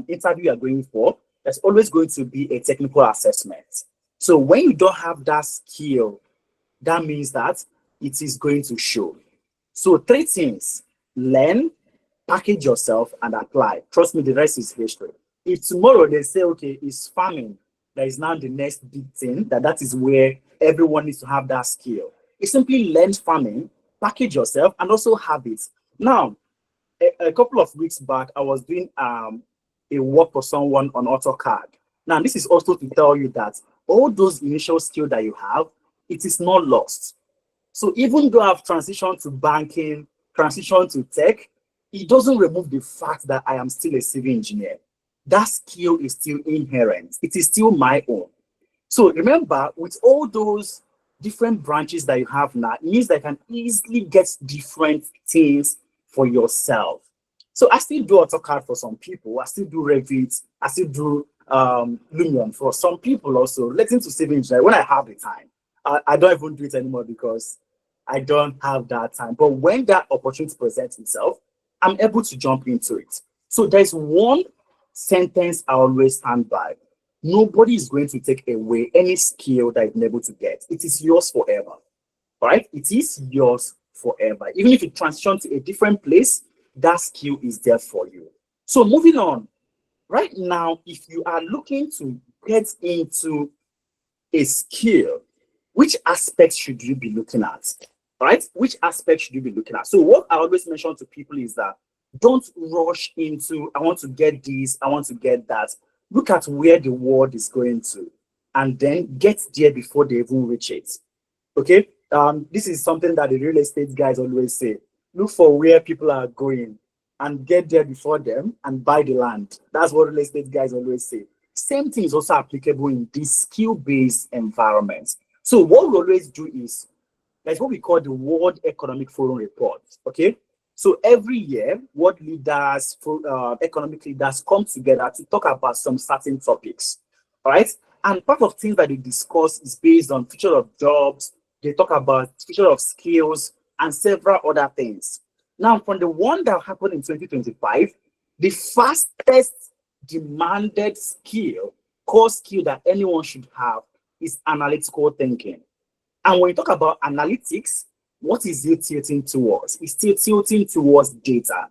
interview you're going for, there's always going to be a technical assessment. So when you don't have that skill, that means that it is going to show. So 3 things: learn, package yourself, and apply. Trust me, the rest is history. If tomorrow they say, okay, it's farming, that is now the next big thing, that is where everyone needs to have that skill. You simply learn farming, package yourself, and also have it. Now, a couple of weeks back, I was doing a work for someone on AutoCAD. Now, this is also to tell you that all those initial skills that you have, it is not lost. So even though I've transitioned to banking, transitioned to tech, it doesn't remove the fact that I am still a civil engineer. That skill is still inherent. It is still my own. So remember, with all those different branches that you have now, it means that you can easily get different things for yourself. So I still do AutoCAD for some people. I still do Revit. I still do Lumion for some people also. Relating to civil engineering, when I have the time, I don't even do it anymore because I don't have that time. But when that opportunity presents itself, I'm able to jump into it. So there's one sentence I always stand by. Nobody is going to take away any skill that you've been able to get. It is yours forever. All right? It is yours forever. Even if you transition to a different place, that skill is there for you. So moving on, right now, if you are looking to get into a skill, which aspects should you be looking at? All right? Which aspects should you be looking at? So what I always mention to people is that don't rush into, I want to get this, I want to get that. Look at where the world is going to, and then get there before they even reach it. Okay? This is something that the real estate guys always say. Look for where people are going and get there before them and buy the land. That's what real estate guys always say. Same thing is also applicable in this skill-based environment. So what we always do is, that's what we call the World Economic Forum report, okay? So every year, world leaders, economic leaders come together to talk about some certain topics. All right. And part of things that they discuss is based on future of jobs. They talk about future of skills and several other things. Now, from the one that happened in 2025, the fastest demanded skill, core skill that anyone should have is analytical thinking. And when you talk about analytics, what is it tilting towards? It's still tilting towards data,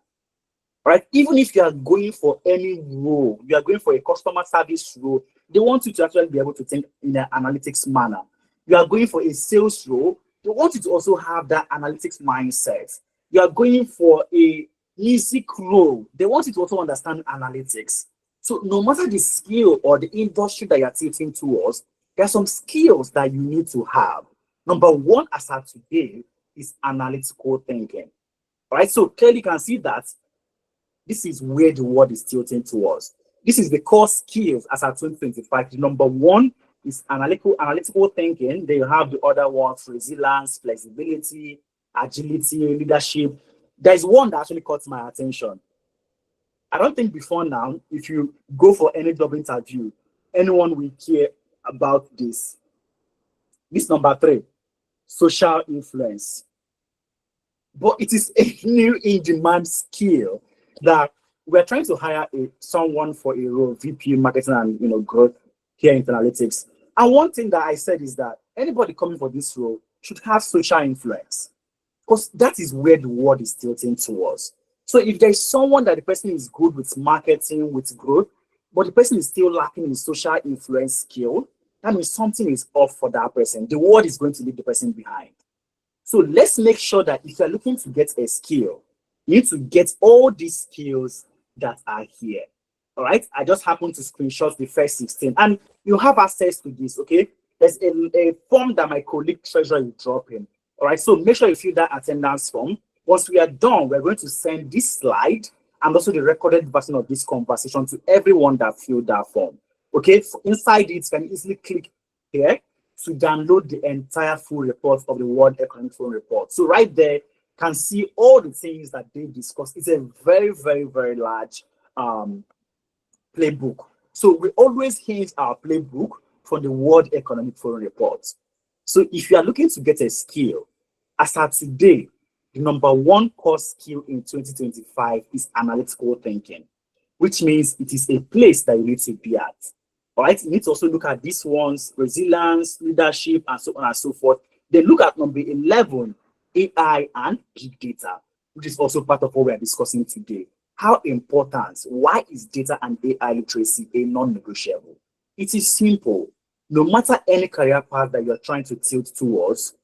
right? Even if you are going for any role, you are going for a customer service role, they want you to actually be able to think in an analytics manner. You are going for a sales role, they want you to also have that analytics mindset. You are going for a music role, they want you to also understand analytics. So no matter the skill or the industry that you're tilting towards, there are some skills that you need to have. Number one, as of today, is analytical thinking. All right, so clearly you can see that this is where the world is tilting towards. This is the core skills as at 2025. The number one is analytical thinking. Then you have the other ones: resilience, flexibility, agility, leadership. There's one that actually caught my attention. I don't think before now, if you go for any job interview, anyone will care about this. This number three, social influence. But it is a new in-demand skill that we're trying to hire someone for a role, VP marketing and growth here in analytics. And one thing that I said is that anybody coming for this role should have social influence, because that is where the world is tilting towards. So if there's someone that the person is good with marketing, with growth, but the person is still lacking in social influence skill, that means something is off for that person. The world is going to leave the person behind. So let's make sure that if you're looking to get a skill, you need to get all these skills that are here. All right. I just happened to screenshot the first 16, and you have access to this. Okay. There's a form that my colleague treasurer will drop in. All right. So make sure you fill that attendance form. Once we are done, we're going to send this slide and also the recorded version of this conversation to everyone that filled that form. Okay. So inside it, you can easily click here to download the entire full report of the World Economic Forum report. So right there, can see all the things that they discussed. It's a very, very, very large playbook. So we always hinge our playbook from the World Economic Forum report. So if you are looking to get a skill, as of today, the number one core skill in 2025 is analytical thinking, which means it is a place that you need to be at. All right, you need to also look at these ones: resilience, leadership, and so on and so forth. Then look at number 11, AI and big data, which is also part of what we are discussing today. How important, why is data and AI literacy a non-negotiable? It is simple. No matter any career path that you're trying to tilt towards,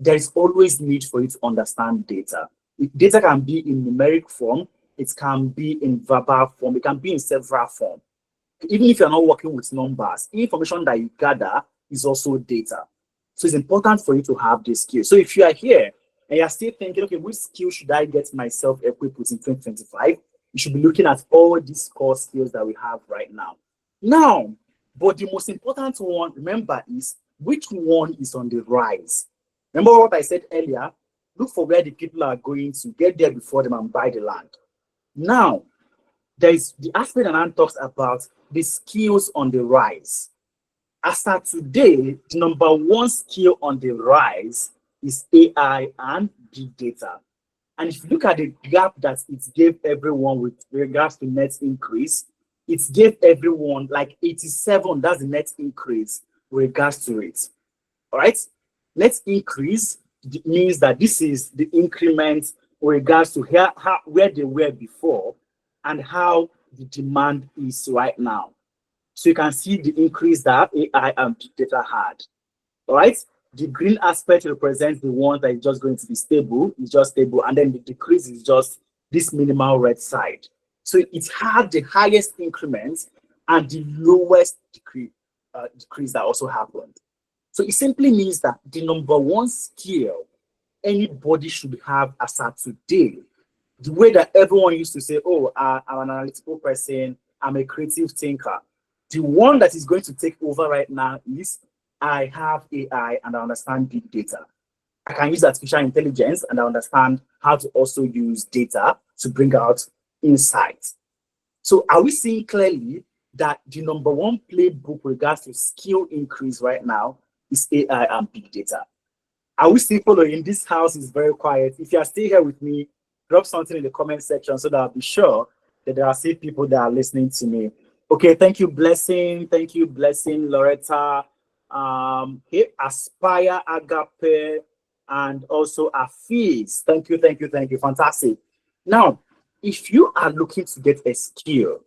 there is always need for you to understand data. Data can be in numeric form, it can be in verbal form, it can be in several forms. Even if you're not working with numbers, information that you gather is also data. So it's important for you to have this skill. So if you are here and you're still thinking, okay, which skill should I get myself equipped with in 2025? You should be looking at all these core skills that we have right now. Now, but the most important one, remember, is which one is on the rise. Remember what I said earlier? Look for where the people are going to get there before them and buy the land. Now, there is the aspect that Anne talks about the skills on the rise. As of today, the number one skill on the rise is AI and big data. And if you look at the gap that it gave everyone with regards to net increase, it gave everyone like 87, that's the net increase with regards to it. All right? Net increase means that this is the increment with regards to where they were before and how the demand is right now. So you can see the increase that AI and big data had. All right? The green aspect represents the one that is just going to be stable, it's just stable, and then the decrease is just this minimal red side. So it had the highest increments and the lowest decrease that also happened. So it simply means that the number one skill anybody should have as of today, the way that everyone used to say, oh, I'm an analytical person, I'm a creative thinker. The one that is going to take over right now is I have AI and I understand big data. I can use artificial intelligence and I understand how to also use data to bring out insights. So are we seeing clearly that the number one playbook with regards to skill increase right now is AI and big data? Are we still following? This house is very quiet. If you are still here with me, drop something in the comment section so that I'll be sure that there are still people that are listening to me. Okay, thank you, Blessing. Thank you, Blessing, Loretta. Hey, Aspire, Agape, and also Afiz. Thank you, thank you, thank you. Fantastic. Now, if you are looking to get a skill,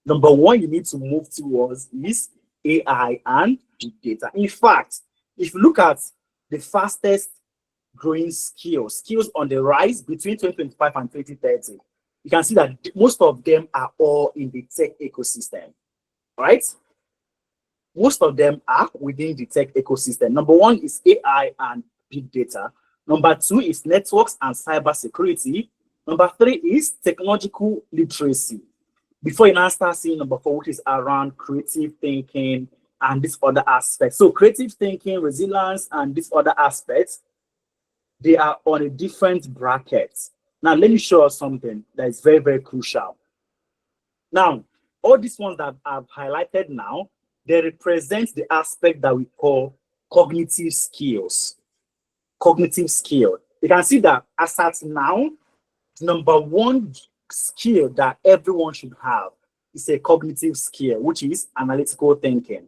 number one you need to move towards is AI and big data. In fact, if you look at the fastest growing skills on the rise between 2025 and 2030, you can see that most of them are all in the tech ecosystem, right? Most of them are within the tech ecosystem. Number one is AI and big data. Number two is networks and cybersecurity. Number three is technological literacy. Before you now start seeing number four, which is around creative thinking and this other aspect. So creative thinking, resilience, and this other aspects, they are on a different bracket. Now, let me show you something that is very, very crucial. Now, all these ones that I've highlighted now, they represent the aspect that we call cognitive skills. Cognitive skill. You can see that as at now, number one skill that everyone should have is a cognitive skill, which is analytical thinking.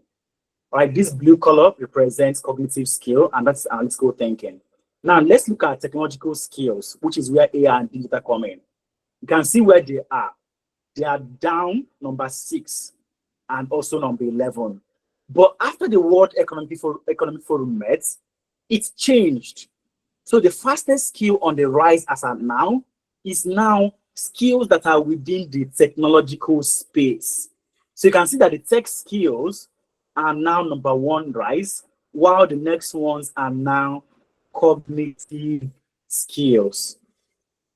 Right, this blue color represents cognitive skill, and that's analytical thinking. Now, let's look at technological skills, which is where AI and digital come in. You can see where they are. They are down number 6 and also number 11. But after the World Economic Forum met, it's changed. So the fastest skill on the rise as of now is now skills that are within the technological space. So you can see that the tech skills are now number one rise, while the next ones are now cognitive skills.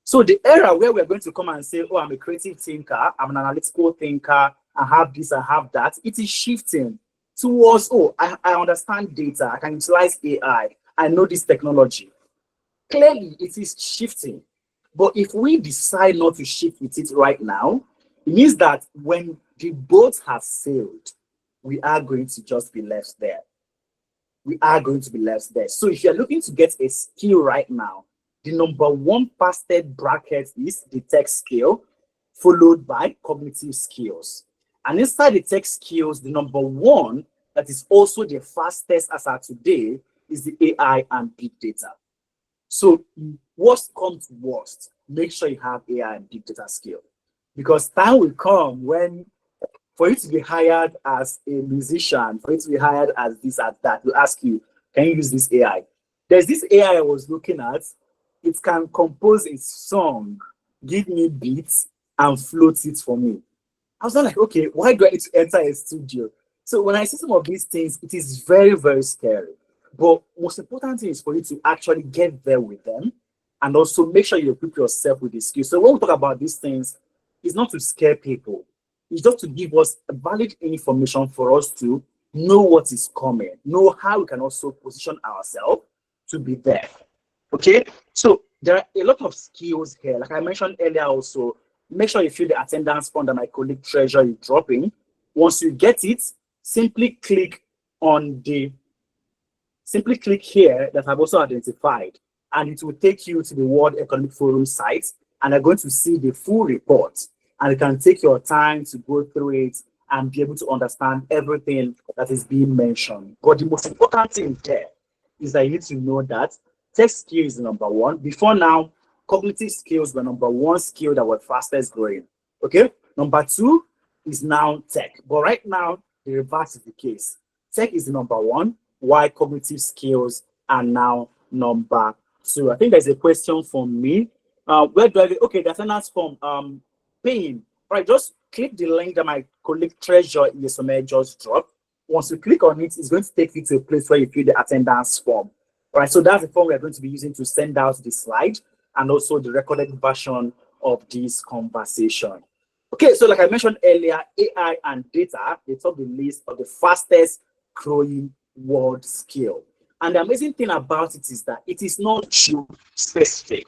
So the era where we're going to come and say, oh, I'm a creative thinker, I'm an analytical thinker, I have this, I have that, it is shifting towards, oh, I understand data, I can utilize AI, I know this technology. Clearly, it is shifting. But if we decide not to shift with it right now, it means that when the boat has sailed, we are going to just be left there. We are going to be left there. So if you're looking to get a skill right now, the number one fastest bracket is the tech skill, followed by cognitive skills. And inside the tech skills, the number one that is also the fastest as of today is the AI and big data. So worst comes to worst, make sure you have AI and big data skill. Because time will come when for you to be hired as a musician, for you to be hired as this, as that, we'll ask you, can you use this AI? There's this AI I was looking at. It can compose a song, give me beats, and float it for me. I was like, okay, why do I need to enter a studio? So when I see some of these things, it is very, very scary. But most important thing is for you to actually get there with them and also make sure you equip yourself with the skills. So when we talk about these things, it's not to scare people. It's just to give us valid information for us to know what is coming, know how we can also position ourselves to be there. Okay, so there are a lot of skills here. Like I mentioned earlier also, make sure you fill the attendance form that my colleague Treasure is dropping. Once you get it, simply click here that I've also identified, and it will take you to the World Economic Forum site, and you're going to see the full report. And you can take your time to go through it and be able to understand everything that is being mentioned. But the most important thing there is that you need to know that tech skill is number one. Before now, cognitive skills were number one skill that were fastest growing. Okay, number two is now tech. But right now, the reverse is the case. Tech is the number one, while cognitive skills are now number two. I think there's a question for me. Where do I get? Okay, the attendance form. Paying. Right, just click the link that my colleague Treasure Yesome just dropped. Once you click on it, it's going to take you to a place where you fill the attendance form. Right, so that's the form we're going to be using to send out the slide and also the recorded version of this conversation. Okay, so like I mentioned earlier, AI and data, they top the list of the fastest growing world skill. And the amazing thing about it is that it is not too specific.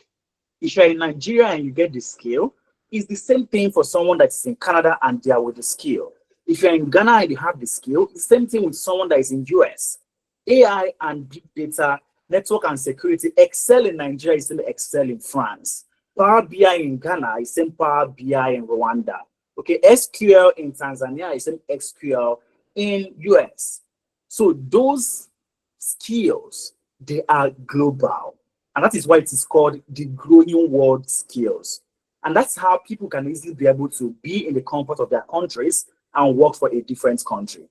If you're in Nigeria and you get the skill, it's the same thing for someone that's in Canada and they are with the skill. If you're in Ghana and you have the skill, it's the same thing with someone that is in US. AI and big data, network and security excel in Nigeria, is still excel in France. Power BI in Ghana is same Power BI in Rwanda. Okay, SQL in Tanzania is same SQL in US. So those skills, they are global. And that is why it is called the growing world skills. And that's how people can easily be able to be in the comfort of their countries and work for a different country.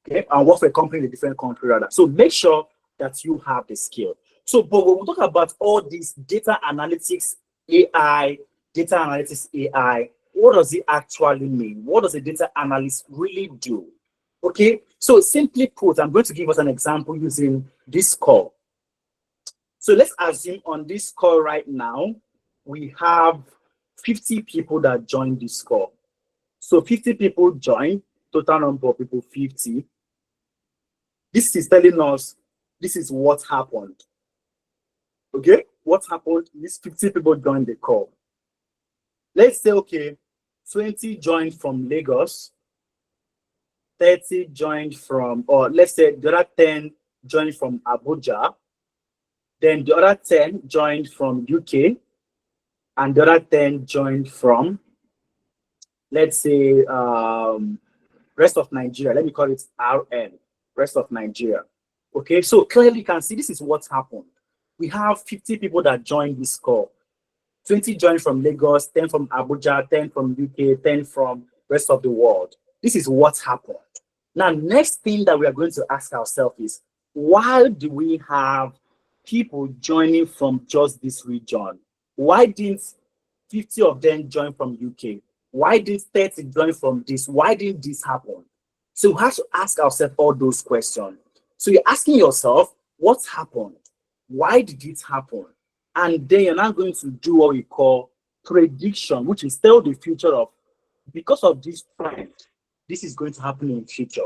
Okay, and work for a company in a different country rather. So make sure that you have the skill. So, but when we talk about all these data analytics, AI, data analytics, AI, what does it actually mean? What does a data analyst really do? Okay, so simply put, I'm going to give us an example using this call. So let's assume on this call right now, we have 50 people that joined this call. So 50 people joined, total number of people 50. This is telling us this is what happened. Okay, what happened? These 50 people joined the call. Let's say, okay, 20 joined from Lagos, 30 joined from, or let's say the other 10 joined from Abuja, then the other 10 joined from UK, and the other 10 joined from, let's say, rest of Nigeria. Let me call it RN, rest of Nigeria. Okay, so clearly you can see this is what happened. We have 50 people that joined this call. 20 joined from Lagos, 10 from Abuja, 10 from UK, 10 from rest of the world. This is what happened. Now, next thing that we are going to ask ourselves is, why do we have people joining from just this region? Why didn't 50 of them join from UK? Why did 30 join from this? Why didn't this happen? So we have to ask ourselves all those questions. So you're asking yourself, what happened? Why did it happen? And then you're now going to do what we call prediction, which is tell the future of, because of this trend, this is going to happen in the future.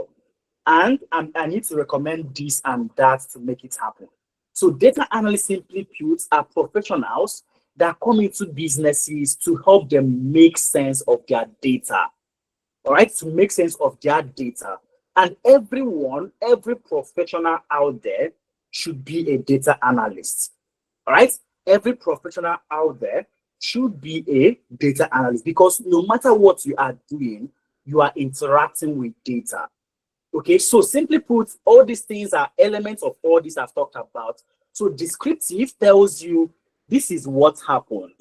And I need to recommend this and that to make it happen. So data analysts, simply put, are professionals that come into businesses to help them make sense of their data. All right, to make sense of their data. And everyone, every professional out there should be a data analyst. All right, every professional out there should be a data analyst, because no matter what you are doing, you are interacting with data. Okay, so simply put, all these things are elements of all this I've talked about. So descriptive tells you this is what happened.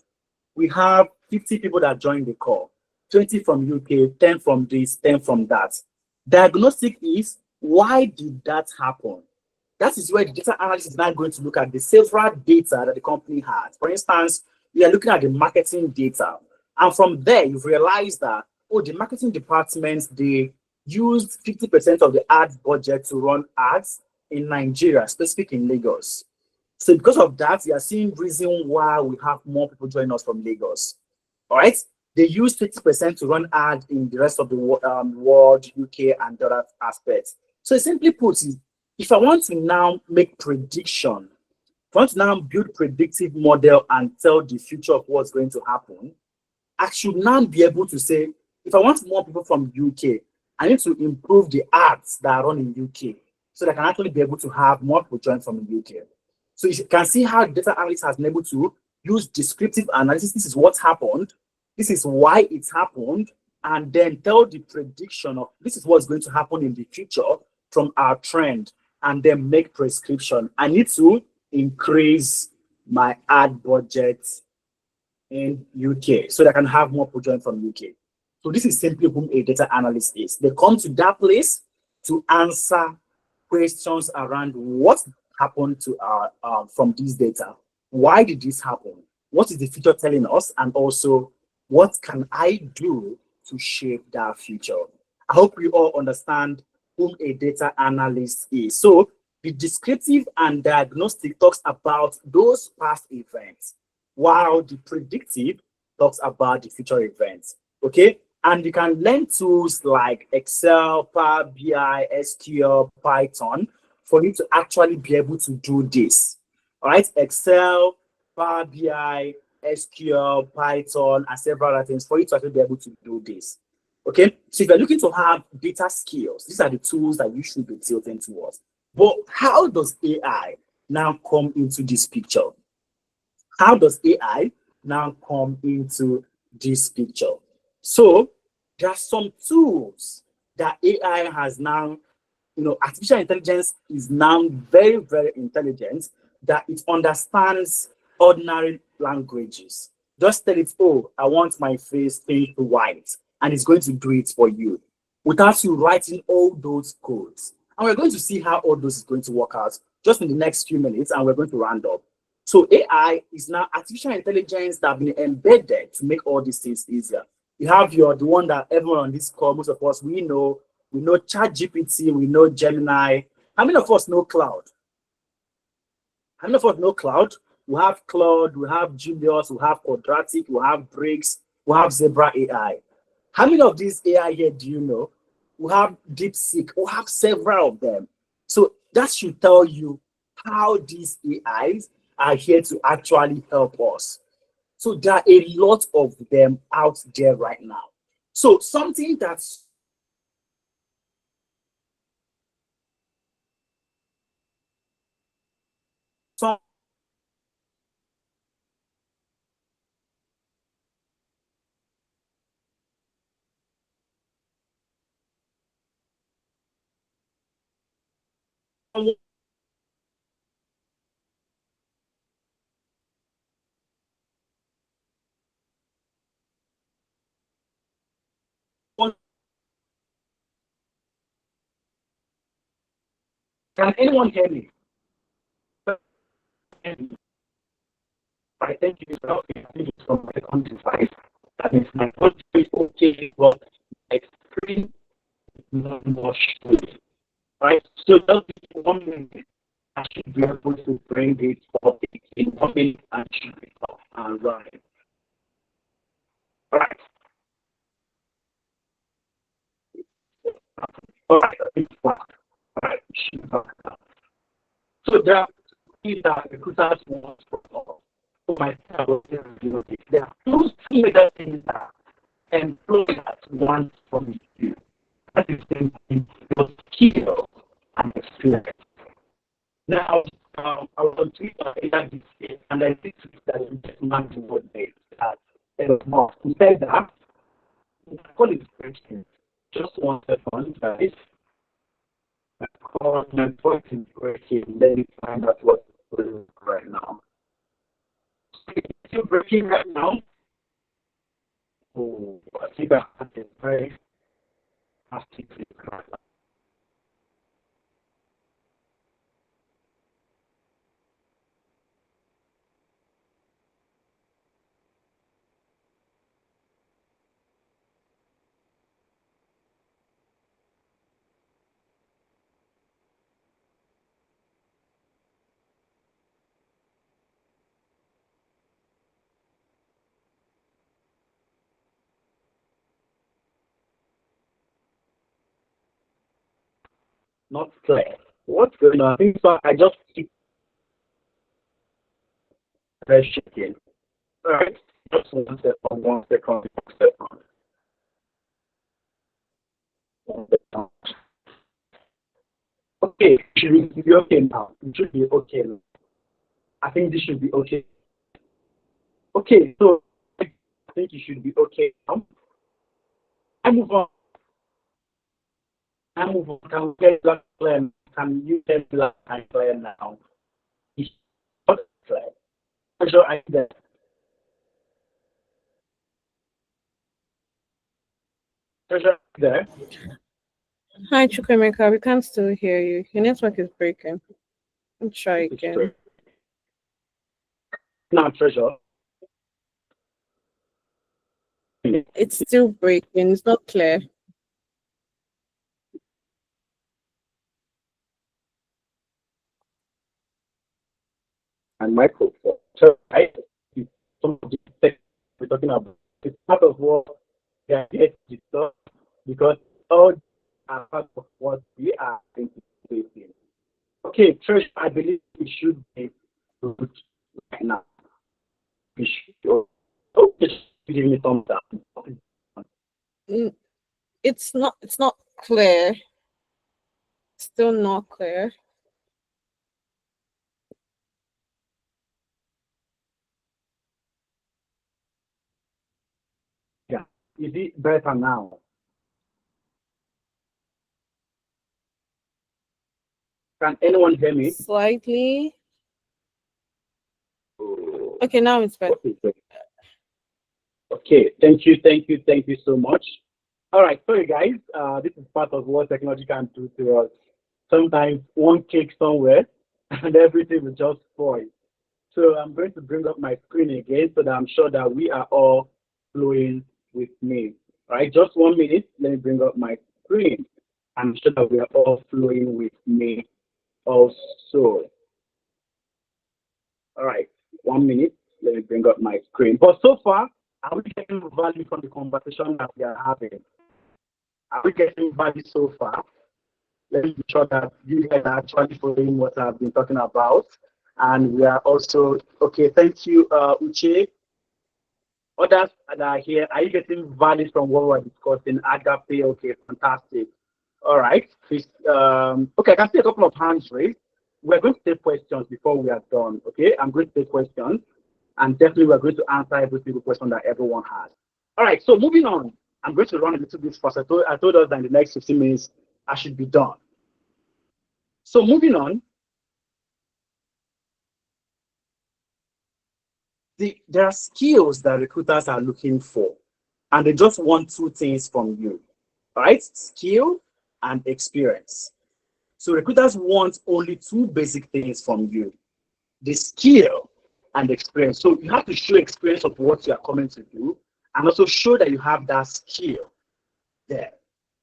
We have 50 people that joined the call, 20 from UK, 10 from this, 10 from that. Diagnostic is, why did that happen? That is where the data analyst is now going to look at the several data that the company has. For instance, we are looking at the marketing data. And from there, you've realized that, oh, the marketing department, they used 50% of the ad budget to run ads in Nigeria, specifically in Lagos. So because of that, you are seeing reason why we have more people join us from Lagos. All right? They use 50% to run ads in the rest of the world, UK, and other aspects. So simply put, if I want to now make prediction, if I want to now build predictive model and tell the future of what's going to happen, I should now be able to say, if I want more people from UK, I need to improve the ads that are run in UK so that I can actually be able to have more people join from the UK. So you can see how data analyst has been able to use descriptive analysis. This is what happened. This is why it happened. And then tell the prediction of this is what's going to happen in the future from our trend, and then make prescription. I need to increase my ad budget in UK so that I can have more people join from UK. So this is simply whom a data analyst is. They come to that place to answer questions around what happened to our from this data. Why did this happen? What is the future telling us? And also, what can I do to shape that future? I hope you all understand whom a data analyst is. So the descriptive and diagnostic talks about those past events, while the predictive talks about the future events. Okay, and you can learn tools like Excel, Power BI, SQL, Python for you to actually be able to do this. All right, Excel, Power BI, SQL, Python, and several other things for you to actually be able to do this. Okay, so if you're looking to have data skills, these are the tools that you should be tilting towards. But how does AI now come into this picture? How does AI now come into this picture? So there are some tools that AI has now, artificial intelligence is now very, very intelligent, that it understands ordinary languages. Just tell it, oh, I want my face painted white, and it's going to do it for you without you writing all those codes. And we're going to see how all those is going to work out just in the next few minutes, and we're going to round up. So AI is now artificial intelligence that have been embedded to make all these things easier. You have the one that everyone on this call, most of us, we know ChatGPT, we know Gemini. How many of us know Cloud? How many of us know Cloud? We have Claude, we have Julius, we have Quadratic, we have Bricks, we have Zebra AI. How many of these AI here do you know? We have DeepSeek, we have several of them. So that should tell you how these AIs are here to actually help us. So there are a lot of them out there right now. So something that's some can anyone hear me? I think it's okay. I think it's from my own device. That means my audio is okay, but my screen is not more smooth. Right? So just 1 minute, I should be able to bring it up in 1 minute and should be up and running. All right. All right. It's fine. All right. Should be back now. So there are things that recruiters want from us. For myself, there are two major things that employers want from you. That is your skill and experience. Now, I was on Twitter earlier this year, and I think that this man who was there at Elon Musk, he said that, I call it breaking. Just 1 second, guys. My call, my voice is breaking. Let me find out what's going on right now. It's still breaking right now. Oh, I think I had a very nasty clip right now. Not clear. What's going on? I think so. I just keep shaking. All right. Just 1 second, 1 second, 1 second. 1 second. Okay, it should be okay now. It should be okay now. I think this should be okay. Okay, so I think it should be okay now. I move on. I move on. Can we get that clear? Can you get that clear now? It's not clear. I'm sure I get that. Treasure there. Hi, Chukwemeka. We can't still hear you. Your network is breaking. Let's try again. Now, Treasure. It's still breaking. It's not clear. And microphone. So, right? Some of the things we're talking about. It's part of what they are here to discuss because all are part of what we are anticipating. believe we should be good right now. We should. Oh, just give me thumbs up. Mm, it's not clear. Still not clear. Yeah. Is it better now? Can anyone hear me? Slightly. Oh, Okay, now it's better. okay, great. Okay, thank you so much. All right, sorry guys, this is part of what technology can do to us. Sometimes one click somewhere and everything will just spoil. So I'm going to bring up my screen again so that I'm sure that we are all flowing with me. All right, just 1 minute. Let me bring up my screen. I'm sure that we are all flowing with me also. All right, 1 minute. Let me bring up my screen. But so far, are we getting value from the conversation that we are having? Are we getting value so far? Let me be sure that you guys are actually following what I've been talking about. And we are also, okay, thank you, Uche. Others that are here, are you getting value from what we're discussing? Agape, okay, fantastic. All right, please, okay, I can see a couple of hands raised. We're going to take questions before we are done, okay? I'm going to take questions, and definitely we're going to answer every single question that everyone has. All right, so moving on, I'm going to run a little bit fast. I told us that in the next 15 minutes, I should be done. So moving on, there are skills that recruiters are looking for, and they just want two things from you, all right? Skill and experience. So recruiters want only two basic things from you, the skill and experience. So you have to show experience of what you are coming to do and also show that you have that skill there.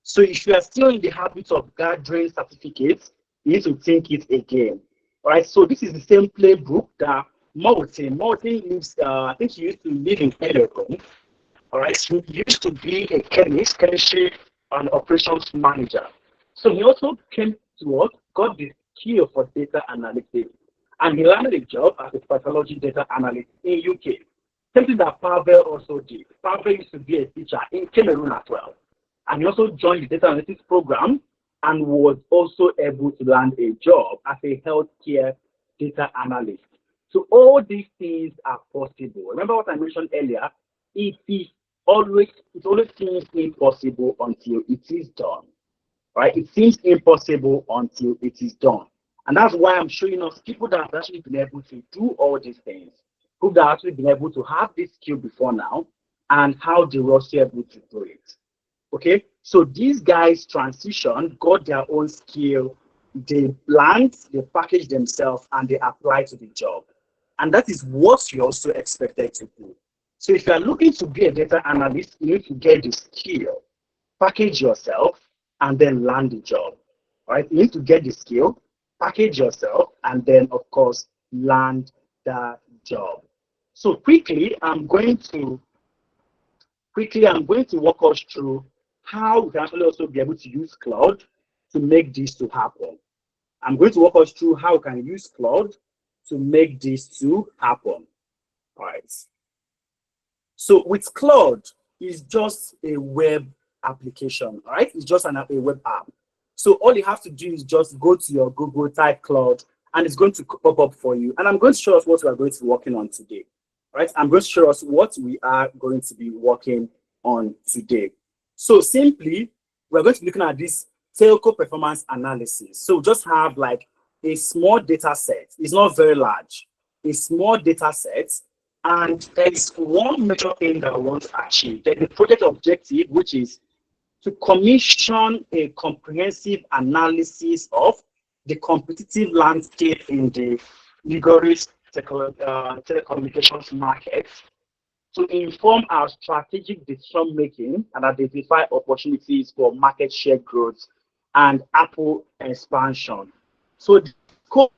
So if you are still in the habit of gathering certificates, you need to think it again. All right, so this is the same playbook that Martin lives, I think he used to live in Cameroon. All right, so he used to be a chemistry and operations manager. So he also came to us, got the skill for data analytics, and he landed a job as a pathology data analyst in UK. Something that Pavel also did. Pavel used to be a teacher in Cameroon as well. And he also joined the data analytics program and was also able to land a job as a healthcare data analyst. So all these things are possible. Remember what I mentioned earlier? It always seems impossible until it is done. Right? It seems impossible until it is done. And that's why I'm showing us people that have actually been able to do all these things, who have actually been able to have this skill before now, and how they were also able to do it. Okay, so these guys transitioned, got their own skill, they learned, they packaged themselves, and they apply to the job. And that is what you're also expected to do. So if you are looking to be a data analyst, you need to get the skill, package yourself, and then land the job. All right, you need to get the skill, package yourself, and then, of course, land the job. So I'm going to walk us through how we can actually also be able to use cloud to make this to happen. I'm going to walk us through how we can use cloud to make this to happen. All right. So with cloud, it's just a web application. All right. It's just a web app. So all you have to do is just go to your Google, type cloud, and it's going to pop up for you. And I'm going to show us what we are going to be working on today. All right. I'm going to show us what we are going to be working on today. So simply, we're going to be looking at this telco performance analysis. So just have like a small data set. It's not very large. A small data set, and there is one major thing that I want to achieve. There's the project objective, which is to commission a comprehensive analysis of the competitive landscape in the rigorous telecommunications market, to inform our strategic decision making and identify opportunities for market share growth and Apple expansion. So the scope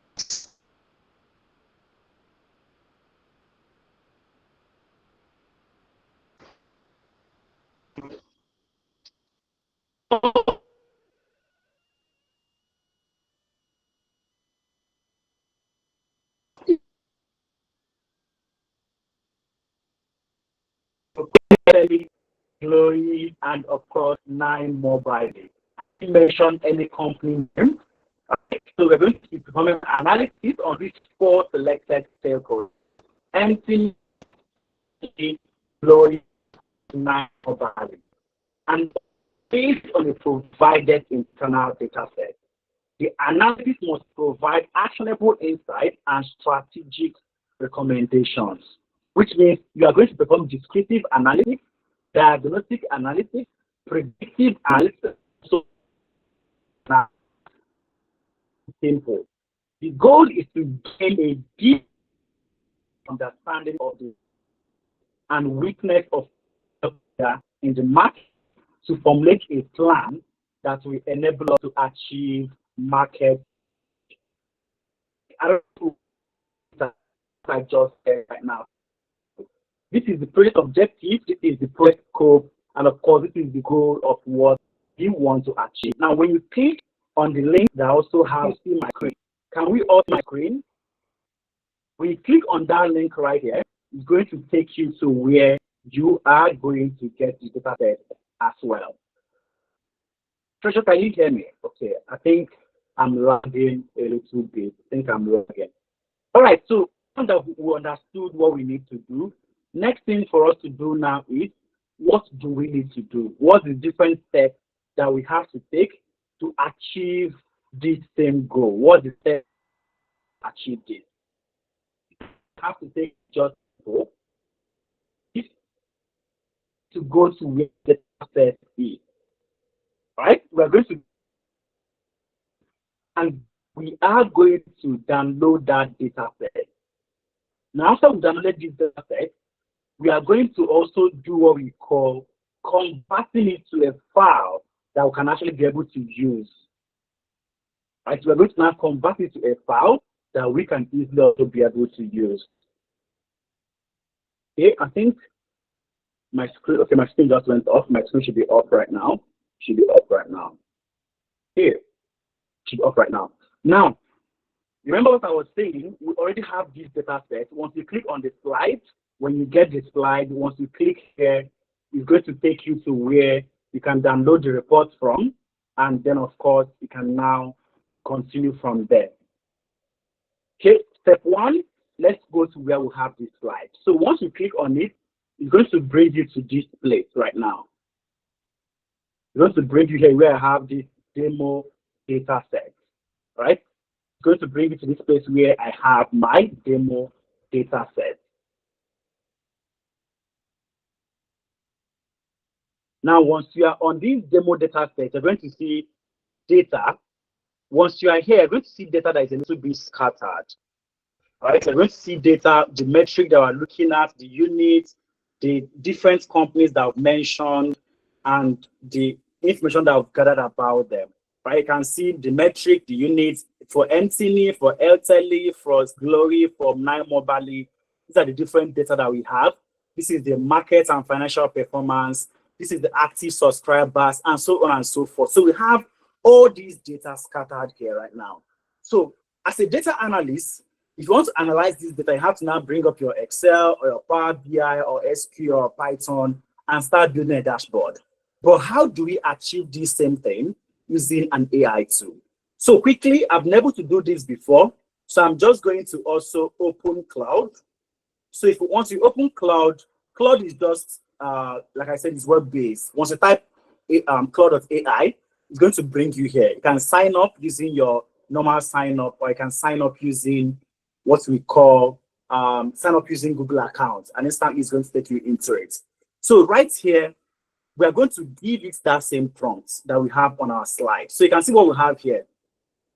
Glory, and of course, 9 mobile. You mention any company name. So we're going to be performing analysis on these 4 selected telcos. MTN, Glory, 9 mobile. And based on the provided internal data set, the analysis must provide actionable insight and strategic recommendations, which means you are going to perform descriptive analysis, diagnostic analysis, predictive analysis. So now, simple. The goal is to gain a deep understanding of the and weakness of in the market to formulate a plan that will enable us to achieve market. I don't know that I just said right now. This is the project objective, this is the project scope, and of course, this is the goal of what you want to achieve. Now, when you click on the link that also has see my screen, can we all see my screen? When you click on that link right here, it's going to take you to where you are going to get the data set as well. Treasure, can you hear me? Okay, I think I'm lagging a little bit. I think I'm lagging. All right, so now that we understood what we need to do, next thing for us to do now is, what do we need to do? What's the different steps that we have to take to achieve this same goal? What's the steps to achieve this? We have to take just go to go to where the data set is. Right? We're going to, and we are going to download that data set. Now, after we download this data set, we are going to also do what we call converting it to a file that we can actually be able to use. Right? So we're going to now convert it to a file that we can easily also be able to use. Okay, I think my screen, okay, my screen just went off. My screen should be off right now. Should be off right now. Here, should be off right now. Now, remember what I was saying? We already have this data set. Once you click on the slide, when you get the slide, once you click here, it's going to take you to where you can download the report from, and then of course you can now continue from there. Okay, step 1, let's go to where we have this slide. So once you click on it, it's going to bring you to this place right now. It's going to bring you here where I have this demo data set, right? It's going to bring you to this place where I have my demo data set. Now, once you are on this demo data set, you're going to see data. Once you are here, you're going to see data that is a little bit scattered. All right, so you're going to see data, the metric that we're looking at, the units, the different companies that I've mentioned, and the information that I've gathered about them. Right, you can see the metric, the units for MTN, for Airtel, for Glory, for 9 Mobile. These are the different data that we have. This is the market and financial performance. This is the active subscribers, and so on and so forth. So we have all these data scattered here right now. So as a data analyst, if you want to analyze this data, you have to now bring up your Excel or your Power BI or SQL or Python and start building a dashboard. But how do we achieve this same thing using an AI tool? So quickly, I've been able to do this before. So I'm just going to also open Cloud. So if you want to open Cloud, Cloud is just, like I said, it's web-based. Once you type cloud.ai, it's going to bring you here. You can sign up using your normal sign up, or you can sign up using what we call sign up using Google account, and instantly it's going to take you into it. So right here, we are going to give it that same prompt that we have on our slide. So you can see what we have here.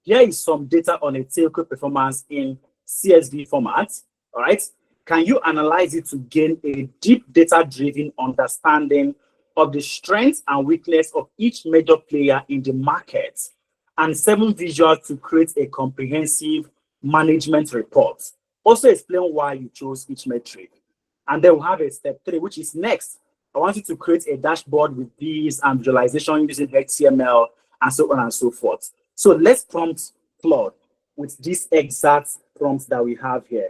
Here is some data on a telco performance in CSV format. All right. Can you analyze it to gain a deep data-driven understanding of the strengths and weakness of each major player in the market, and 7 visuals to create a comprehensive management report? Also explain why you chose each metric. And then we'll have a step 3, which is next. I want you to create a dashboard with these and visualization using HTML and so on and so forth. So let's prompt Claude with this exact prompt that we have here.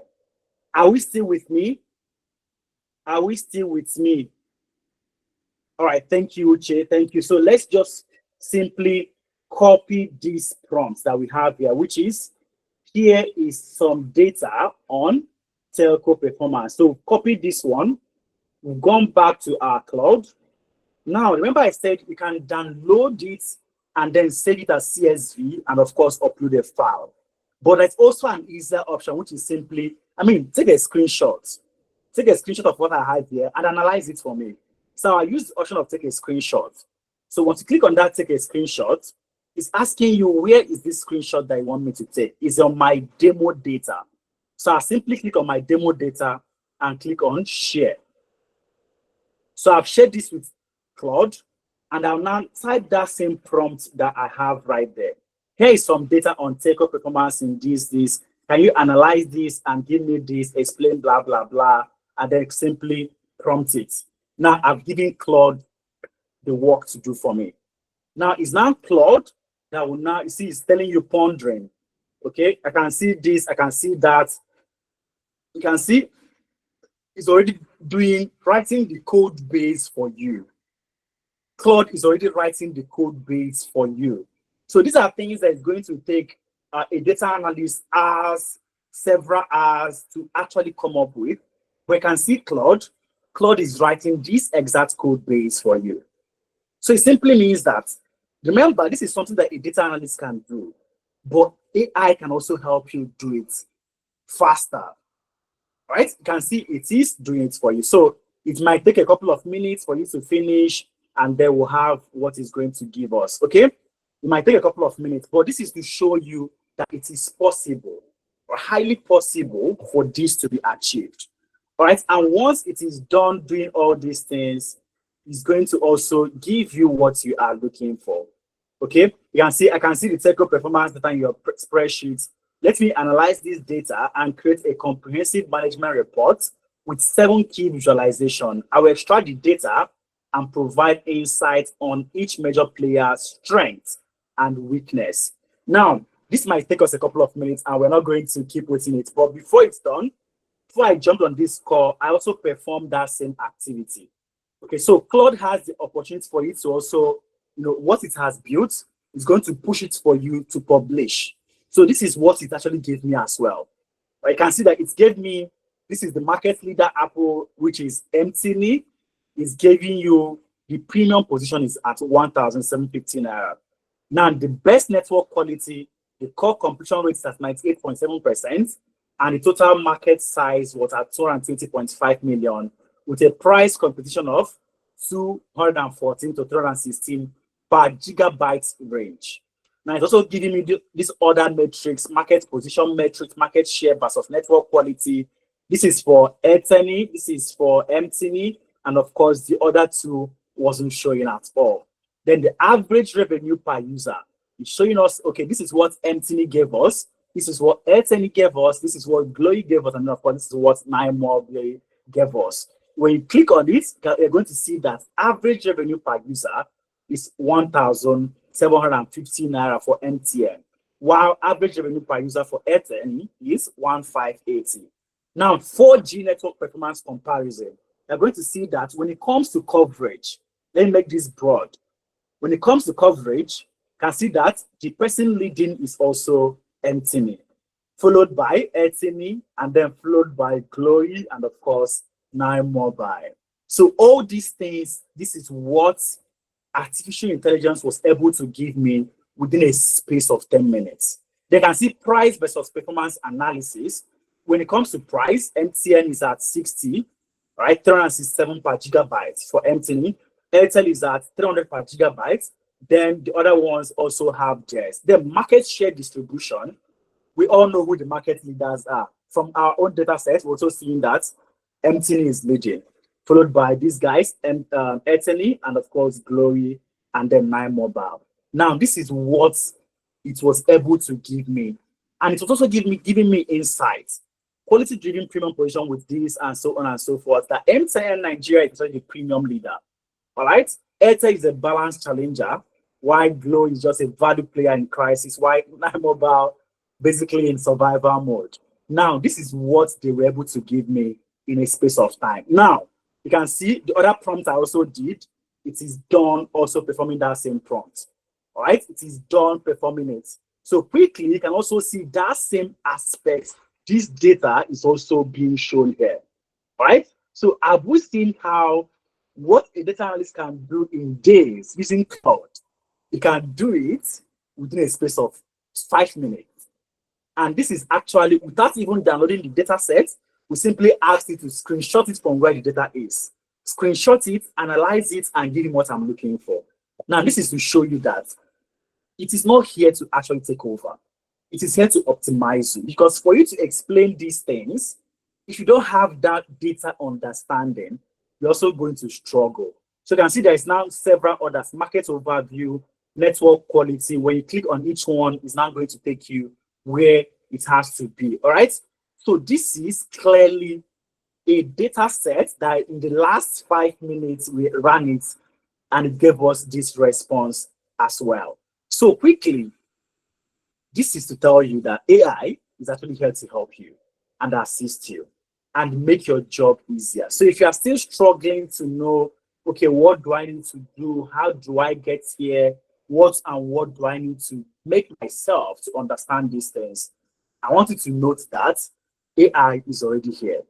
Are we still with me? Are we still with me? All right, thank you, Uche. Thank you. So let's just simply copy these prompts that we have here, which is here is some data on telco performance. So copy this one. We've gone back to our cloud. Now, remember I said we can download it and then save it as CSV and of course upload a file. But there's also an easier option, which is simply, take a screenshot. Take a screenshot of what I have here and analyze it for me. So I use the option of take a screenshot. So once you click on that, take a screenshot, it's asking you, where is this screenshot that you want me to take? It's on my demo data. So I simply click on my demo data and click on share. So I've shared this with Claude, and I'll now type that same prompt that I have right there. Here is some data on telco performance in this. Can you analyze this and give me this, explain blah, blah, blah, and then simply prompt it. Now I've given Claude the work to do for me. Now it's now Claude that will now, you see, it's telling you pondering. Okay, I can see this, I can see that. You can see it's already writing the code base for you. Claude is already writing the code base for you. So these are things that is going to take a data analyst hours, several hours to actually come up with. We can see Claude is writing this exact code base for you. So it simply means that, remember, this is something that a data analyst can do, but AI can also help you do it faster. Right? You can see it is doing it for you. So it might take a couple of minutes for you to finish, and then we'll have what it's going to give us. Okay? It might take a couple of minutes, but this is to show you that it is possible, or highly possible, for this to be achieved. All right? And once it is done doing all these things, it's going to also give you what you are looking for. Okay? You can see, I can see the telco performance data in your spreadsheet. Let me analyze this data and create a comprehensive management report with 7 key visualizations. I will extract the data and provide insights on each major player's strength and weakness. Now, this might take us a couple of minutes and we're not going to keep waiting it. But before it's done, before I jumped on this call, I also performed that same activity. Okay, so Claude has the opportunity for you to also, what it has built is going to push it for you to publish. So this is what it actually gave me as well. I can see that it gave me, this is the market leader Apple, which is MTNI. It's giving you, the premium position is at 1,750 naira. Now, the best network quality, the core completion rate is at 98.7%, and the total market size was at 220.5 million, with a price competition of 214 to 316 per gigabyte range. Now, it's also giving me this other metrics, market position metrics, market share versus network quality. This is for Airteni, this is for MTNI, and of course, the other two wasn't showing at all. Then the average revenue per user is showing us, okay, this is what MTNI gave us, this is what Airteni gave us, this is what Glowy gave us, and of course, this is what 9mobile gave us. When you click on this, you're going to see that average revenue per user is 1,750 naira for MTN, while average revenue per user for Airtel is 1,580. Now, 4G network performance comparison, you're going to see that when it comes to coverage, let me make this broad. When it comes to coverage, you can see that the person leading is also MTN, followed by Airtel, and then followed by Glowy, and of course, 9mobile. So all these things, this is what artificial intelligence was able to give me within a space of 10 minutes. They can see price versus performance analysis. When it comes to price, MTN is at 60, right? 367 per gigabyte for MTN. Airtel is at 300 per gigabyte. Then the other ones also have theirs. The market share distribution, we all know who the market leaders are. From our own data set, we're also seeing that MTN is leading, followed by these guys, and Airtel, and of course, Glowy, and then 9mobile. Now, this is what it was able to give me. And it was also giving me insights, quality-driven premium position with this, and so on and so forth. That MTN Nigeria is the premium leader. All right? Airtel is a balanced challenger, while Glow is just a value player in crisis, while 9mobile basically in survival mode. Now, this is what they were able to give me in a space of time. Now, you can see the other prompt I also did it is done also performing that same prompt. All right, it is done performing it. So quickly, you can also see that same aspect. This data is also being shown here. All right. So have we seen how what a data analyst can do in days using cloud? He can do it within a space of 5 minutes. And this is actually without even downloading the data set. We simply ask it to screenshot it from where the data is. Screenshot it, analyze it, and give him what I'm looking for. Now, this is to show you that it is not here to actually take over. It is here to optimize you. Because for you to explain these things, if you don't have that data understanding, you're also going to struggle. So you can see there is now several others: market overview, network quality. When you click on each one, it's now going to take you where it has to be. All right. So this is clearly a data set that in the last 5 minutes we ran it and it gave us this response as well. So quickly, this is to tell you that AI is actually here to help you and assist you and make your job easier. So if you are still struggling to know, okay, what do I need to do? How do I get here? What do I need to make myself to understand these things? I want you to note that AI is already here.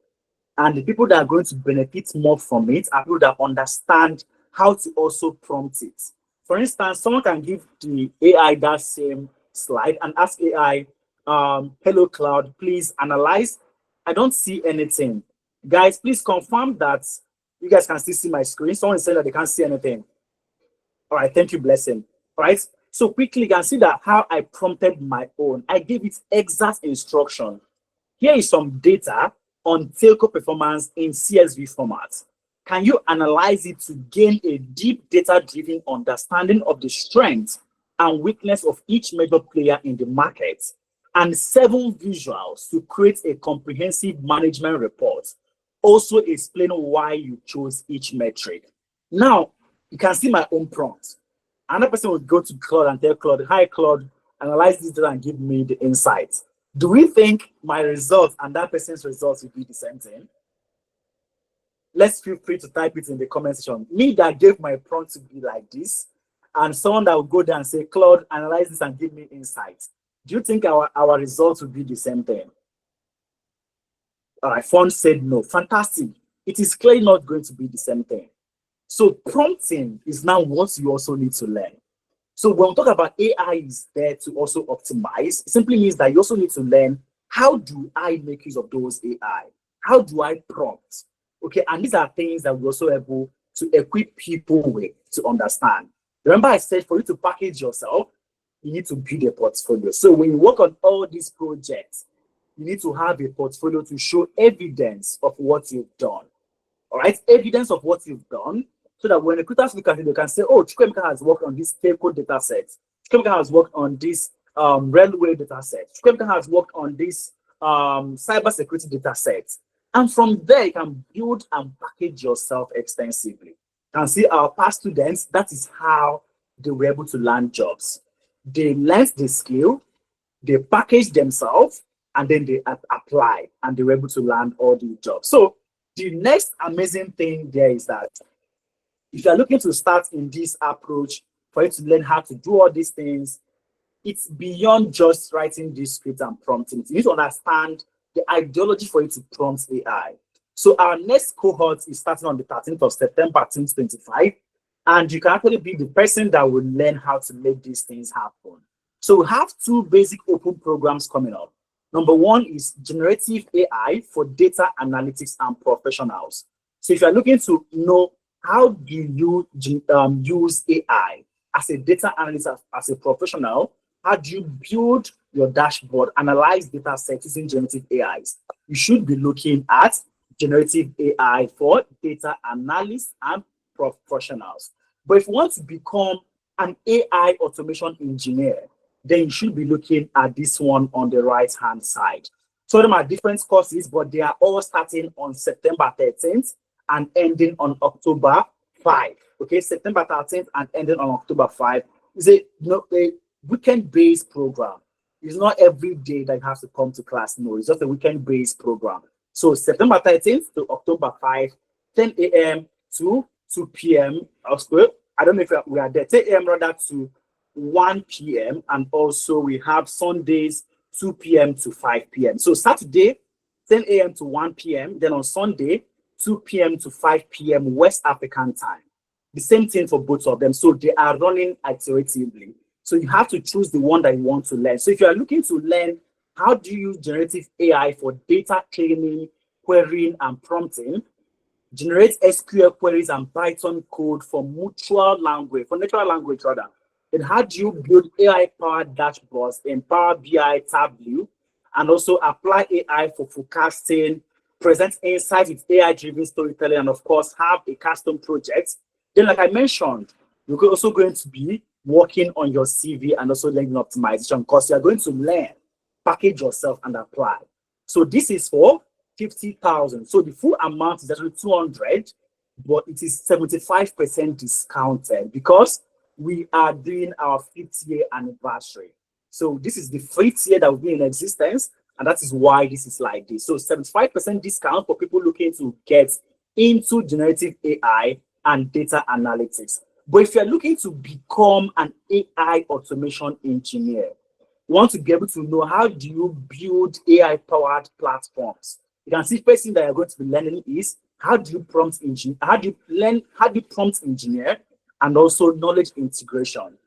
And the people that are going to benefit more from it are people that understand how to also prompt it. For instance, someone can give the AI that same slide and ask AI, hello cloud, please analyze. I don't see anything. Guys, please confirm that you guys can still see my screen. Someone said that they can't see anything. All right, thank you, blessing. All right, so quickly you can see that how I prompted my own. I gave it exact instruction. Here is some data on telco performance in CSV format. Can you analyze it to gain a deep data-driven understanding of the strengths and weakness of each major player in the market, and 7 visuals to create a comprehensive management report? Also explain why you chose each metric. Now, you can see my own prompt. Another person would go to Claude and tell Claude, hi Claude, analyze this data and give me the insights. Do we think my results and that person's results will be the same thing? Let's feel free to type it in the comment section. Me that gave my prompt to be like this, and someone that will go there and say, Claude, analyze this and give me insights. Do you think our results will be the same thing? All right, Font said no. Fantastic. It is clearly not going to be the same thing. So prompting is now what you also need to learn. So when we talk about AI is there to also optimize, it simply means that you also need to learn, how do I make use of those AI? How do I prompt? Okay, and these are things that we're also able to equip people with to understand. Remember I said for you to package yourself, you need to build a portfolio. So when you work on all these projects, you need to have a portfolio to show evidence of what you've done. All right, evidence of what you've done, so that when recruiters look at it, they can say, oh, Chukwemeka has worked on this telco data set. Chukwemeka has worked on this railway data set. Chukwemeka has worked on this cybersecurity data set. And from there, you can build and package yourself extensively. You can see our past students, that is how they were able to land jobs. They learned the skill, they packaged themselves, and then they applied, and they were able to land all the jobs. So the next amazing thing there is that if you're looking to start in this approach, for you to learn how to do all these things, it's beyond just writing this script and prompting. You need to understand the ideology for you to prompt AI. So our next cohort is starting on the 13th of September 2025, and you can actually be the person that will learn how to make these things happen. So we have 2 basic open programs coming up. Number 1 is generative AI for data analytics and professionals. So if you're looking to know how do you use AI as a data analyst, as a professional, how do you build your dashboard, analyze data sets using generative AIs, you should be looking at generative AI for data analysts and professionals. But if you want to become an AI automation engineer, then you should be looking at this one on the right-hand side. So them are different courses, but they are all starting on September 13th and ending on October 5. Okay, September 13th and ending on October 5. It's a weekend-based program. It's not every day that you have to come to class. No, it's just a weekend-based program. So September 13th to October 5, 10 a.m. to 2 p.m. Also, I don't know if we are there. 10 a.m. rather to 1 p.m. And also we have Sundays 2 p.m. to 5 p.m. So Saturday 10 a.m. to 1 p.m. Then on Sunday 2 p.m. to 5 p.m. West African time. The same thing for both of them. So they are running iteratively. So you have to choose the one that you want to learn. So if you are looking to learn how do you use generative AI for data cleaning, querying, and prompting, generate SQL queries and Python code for natural language rather. Then how do you build AI-powered dashboards in Power BI, Tableau, and also apply AI for forecasting, present insights with AI-driven storytelling, and of course have a custom project. Then, like I mentioned, you're also going to be working on your CV and also learning optimization because you're going to learn, package yourself, and apply. So this is for 50,000. So the full amount is actually 200, but it is 75% discounted because we are doing our 5th year anniversary. So this is the 5th year that will be in existence, and that is why this is like this. So 75% discount for people looking to get into generative AI and data analytics. But if you're looking to become an AI automation engineer, you want to be able to know how do you build AI-powered platforms. You can see first thing that you're going to be learning is how do you prompt engineer, how do you prompt engineer, and also knowledge integration.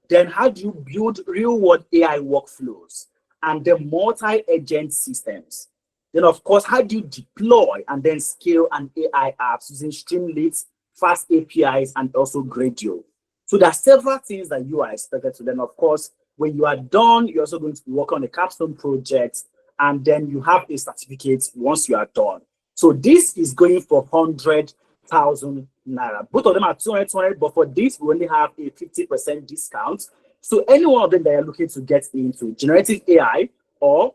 Then how do you build real-world AI workflows and then multi-agent systems. Then of course, how do you deploy and then scale an AI apps using Streamlit, fast APIs, and also Gradio. So there are several things that you are expected to learn. Of course, when you are done, you're also going to be working on a capstone project, and then you have a certificate once you are done. So this is going for 100,000 naira. Both of them are 200, but for this, we only have a 50% discount. So any one of them that you're looking to get into generative AI or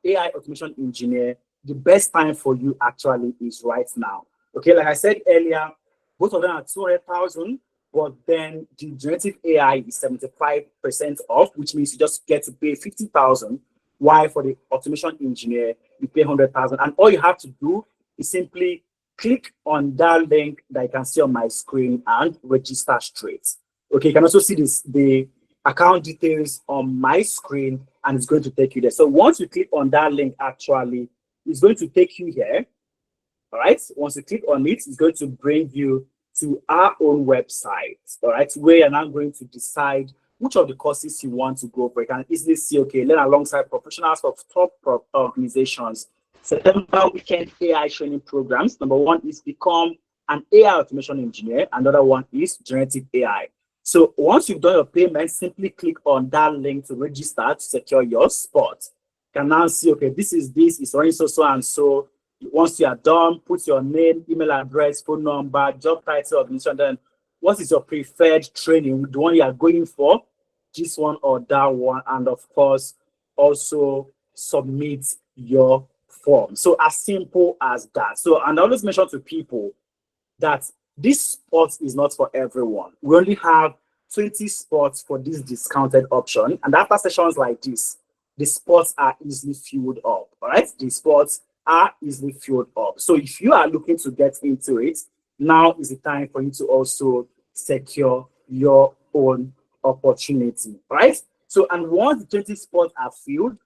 AI automation engineer, the best time for you actually is right now. Okay, like I said earlier, both of them are 200,000, but then the generative AI is 75% off, which means you just get to pay 50,000. While for the automation engineer, you pay 100,000. And all you have to do is simply click on that link that you can see on my screen and register straight. Okay, you can also see the account details on my screen, and it's going to take you there. So once you click on that link, actually, it's going to take you here. All right. Once you click on it, it's going to bring you to our own website. All right. Where you're now going to decide which of the courses you want to go for. You can easily see, okay, learn alongside professionals of top organizations. September weekend AI training programs. Number one is become an AI automation engineer. Another one is generative AI. So once you've done your payment, simply click on that link to register to secure your spot. You can now see, okay, this is running so and so. Once you are done, put your name, email address, phone number, job title, organization, then what is your preferred training, the one you are going for, this one or that one, and of course, also submit your form. So as simple as that. So, and I always mention to people that this spot is not for everyone. We only have 20 spots for this discounted option, and after sessions like this, the spots are easily filled up. All right, the spots are easily filled up. So if you are looking to get into it, now is the time for you to also secure your own opportunity, right? So, and once the 20 spots are filled,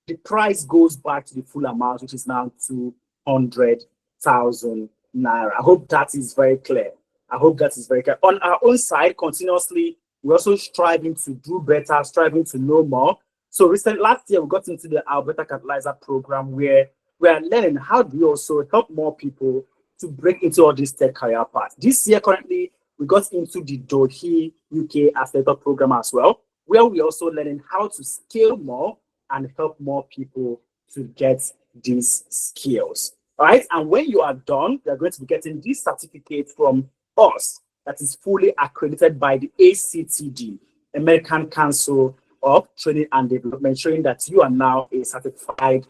the price goes back to the full amount, which is now 200,000 naira. I hope that is very clear. I hope that is very clear. On our own side, continuously, we're also striving to do better, striving to know more. So recently, last year, we got into the Alberta Catalyzer program where we are learning how do we also help more people to break into all these tech career paths. This year, currently, we got into the Dohi UK Accelerator program as well, where we're also learning how to scale more and help more people to get these skills. All right. And when you are done, you're going to be getting this certificate from us that is fully accredited by the ACTD, American Council of Training and Development, showing that you are now a certified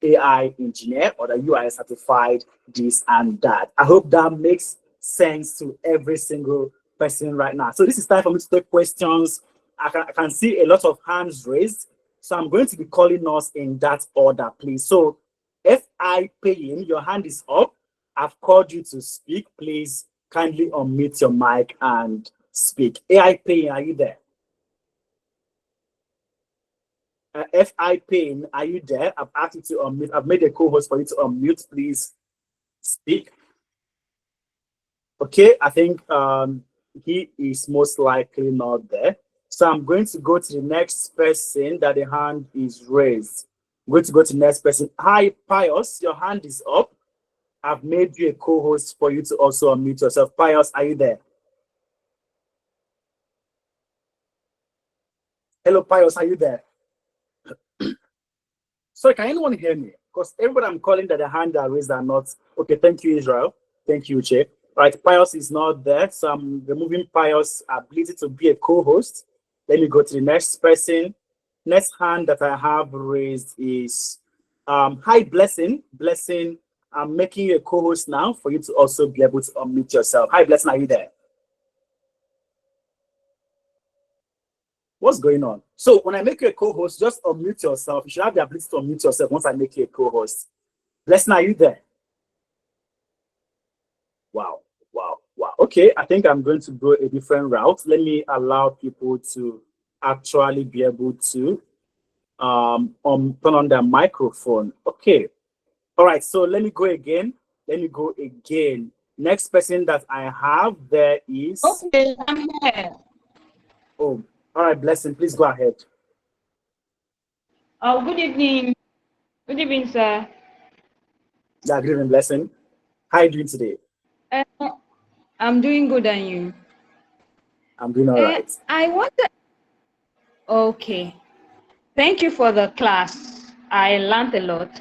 AI engineer or that you are a certified this and that. I hope that makes sense to every single person right now. So this is time for me to take questions. I can see a lot of hands raised. So I'm going to be calling us in that order, please. So FI Paying, your hand is up. I've called you to speak. Please kindly unmute your mic and speak. AI Pain, are you there? FI Pain, are you there? I've asked you to unmute. I've made a co-host for you to unmute. Please speak. Okay, I think he is most likely not there. So I'm going to go to the next person that the hand is raised. I'm going to go to the next person. Hi, Pius, your hand is up. I've made you a co-host for you to also unmute yourself. Pius, are you there? Hello, Pius, are you there? Sorry, can anyone hear me? Because everybody I'm calling that the hand are raised are not. Okay, thank you, Israel. Thank you, Che. Right, Pius is not there, so I'm removing Pius' ability to be a co-host. Let me go to the next person. Next hand that I have raised is hi, Blessing. Blessing, I'm making you a co-host now for you to also be able to unmute yourself. Hi, Blessing, are you there? What's going on? So when I make you a co-host, just unmute yourself. You should have the ability to unmute yourself once I make you a co-host. Blessing, are you there? Wow. Okay, I think I'm going to go a different route. Let me allow people to actually be able to turn on their microphone. Okay. All right, so let me go again. Next person that I have there is... Okay, I'm here. Oh, all right, Blessing, please go ahead. Oh, good evening. Good evening, sir. Yeah, good evening, Blessing. How are you doing today? I'm doing good, and you? I'm doing all right. Okay. Thank you for the class. I learned a lot.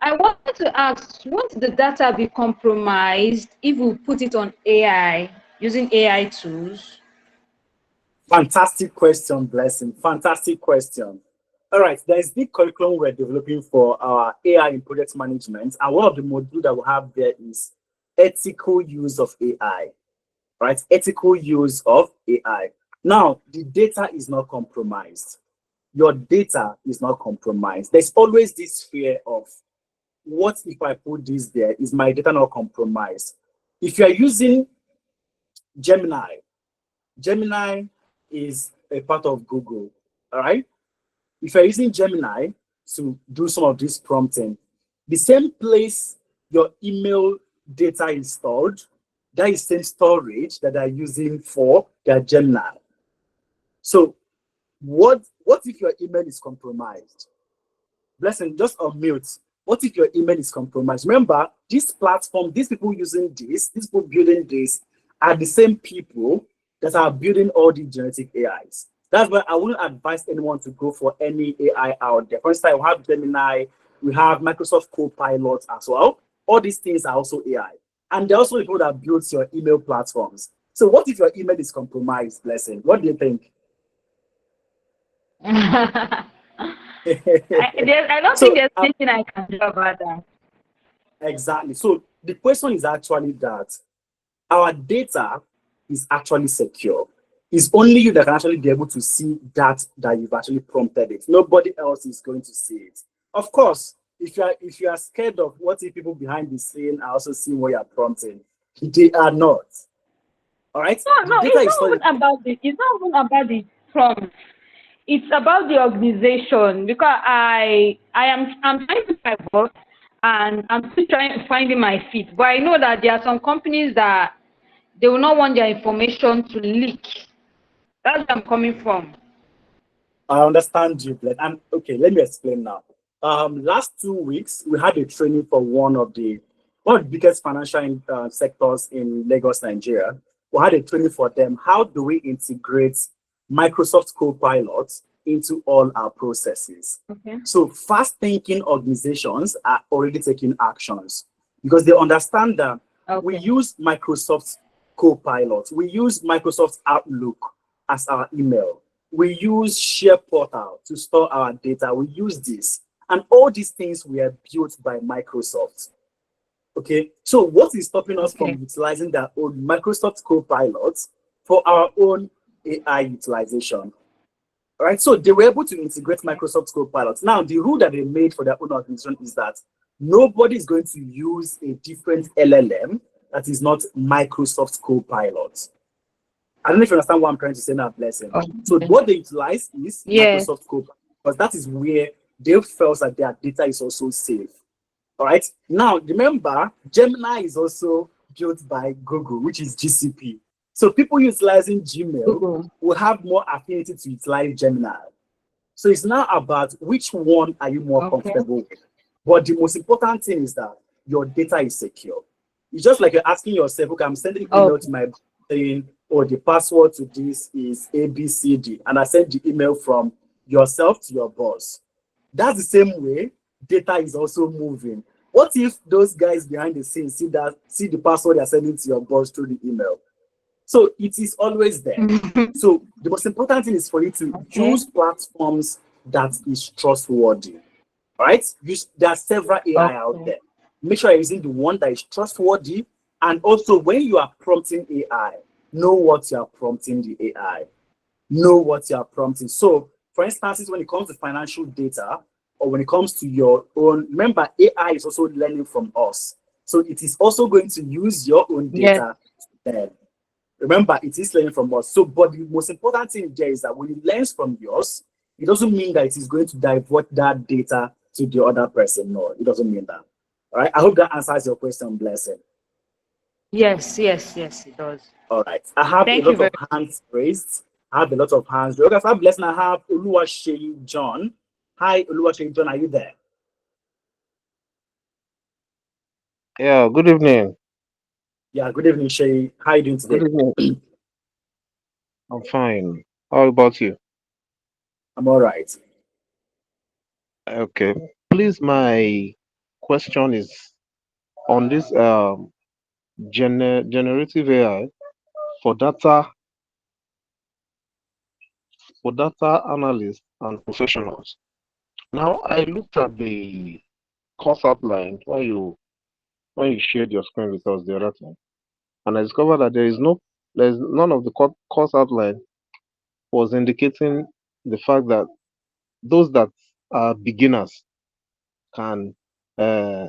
I wanted to ask, won't the data be compromised if we put it on AI, using AI tools? Fantastic question, Blessing. Fantastic question. All right, there's the curriculum we're developing for our AI in project management. And one of the modules that we have there is ethical use of AI, right? Ethical use of AI. Now, the data is not compromised. Your data is not compromised. There's always this fear of, what if I put this there? Is my data not compromised? If you're using Gemini is a part of Google, all right? If you're using Gemini to do some of this prompting, the same place your email data is stored, that is same storage that they're using for their Gemini. So what if your email is compromised? Blessing, just unmute. What if your email is compromised? Remember, this platform, these people using this, these people building this, are the same people that are building all the genetic AIs. That's why I wouldn't advise anyone to go for any AI out there. For instance, we have Gemini, we have Microsoft Copilot as well. All these things are also AI. And they're also people that build your email platforms. So what if your email is compromised, Blessing? What do you think? I don't think there's anything I can do about that. Exactly. So the question is actually that our data is actually secure. It's only you that can actually be able to see that you've actually prompted it. Nobody else is going to see it. Of course, if you are scared of what if people behind the scene are also seeing what you're prompting, they are not. All right. No, it's not even about the prompt. It's about the organization, because I'm trying to my work and I'm still finding my feet. But I know that there are some companies that they will not want their information to leak. That's where I'm coming from. I understand you, Blake. And okay, let me explain now. Last 2 weeks we had a training for one of the biggest financial sectors in Lagos, Nigeria. We had a training for them. How do we integrate Microsoft Copilot into all our processes? Okay. So fast-thinking organizations are already taking actions because they understand that we use Microsoft Copilot, we use Microsoft Outlook as our email, we use SharePortal to store our data, we use this, and all these things were built by Microsoft. Okay, so what is stopping us from utilizing their own Microsoft Copilot for our own AI utilization? All right, so they were able to integrate Microsoft Copilot. Now, the rule that they made for their own organization is that nobody is going to use a different LLM that is not Microsoft Copilot. I don't know if you understand what I'm trying to say now, Blessing. So Okay. what they utilize is Yeah. Microsoft Copilot, because that is where they felt that their data is also safe. All right. Now, remember, Gemini is also built by Google, which is GCP. So people utilizing Gmail Google. will have more affinity to utilize Gemini. So it's now about which one are you more Okay. comfortable with. But the most important thing is that your data is secure. It's just like you're asking yourself, okay, I'm sending an email Okay. to my boss saying, oh, the password to this is ABCD. And I send the email from yourself to your boss. That's the same way data is also moving. What if those guys behind the scenes see the password you're sending to your boss through the email? So it is always there. So the most important thing is for you to Okay. use platforms that is trustworthy. All right? There are several AI out Okay. there. Make sure you're using the one that is trustworthy. And also, when you are prompting AI, know what you are prompting the AI. Know what you are prompting. So, for instance, when it comes to financial data or when it comes to your own, remember, AI is also learning from us. So, it is also going to use your own Yes. data to learn. Remember, it is learning from us. So, but the most important thing there is that when it learns from yours, it doesn't mean that it is going to divert that data to the other person. No, it doesn't mean that. All right. I hope that answers your question, Blessing. Yes. Yes. Yes. It does. All right. I have a Thank you lot of very. hands raised. I have a lot of hands raised. Okay, so Blessing, I have Oluwaseyi John. Hi, Oluwaseyi John. Are you there? Yeah, good evening. Yeah. Good evening, Shay. How are you doing Good today? evening. I'm fine. How about you? I'm all right. Okay. Please, my question is on this generative AI for data analysts and professionals. Now, I looked at the course outline when you shared your screen with us the other time, and I discovered that there's none of the course outline was indicating the fact that those that are beginners can uh,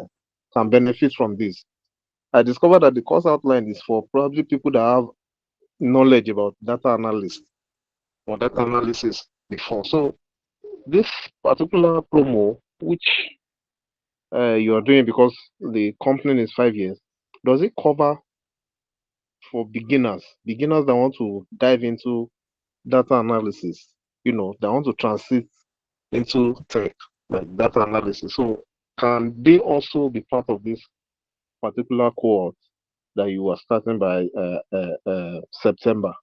can benefit from this. I discovered that the course outline is for probably people that have knowledge about data analysis or data analysis before. So this particular promo, which you are doing because the company is 5 years, does it cover for beginners that want to dive into data analysis? That want to transit into tech like data analysis. So can they also be part of this particular cohort that you are starting by September?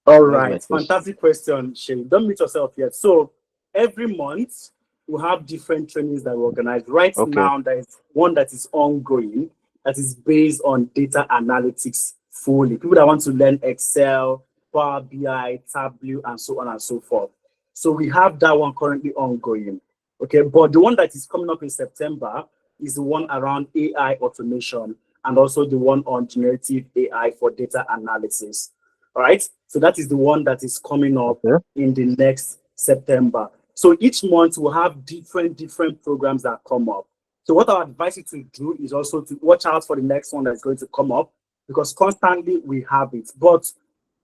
All That's my right, question. fantastic question, Shay. Don't meet yourself yet. So every month we have different trainings that we organize. Right Okay. now, there is one that is ongoing that is based on data analytics fully. People that want to learn Excel, Power BI, Tableau, and so on and so forth. So we have that one currently ongoing. Okay, but the one that is coming up in September is the one around AI automation and also the one on generative AI for data analysis. All right. So that is the one that is coming up Okay. in the next September. So each month we'll have different programs that come up. So what I advise you to do is also to watch out for the next one that's going to come up because constantly we have it. But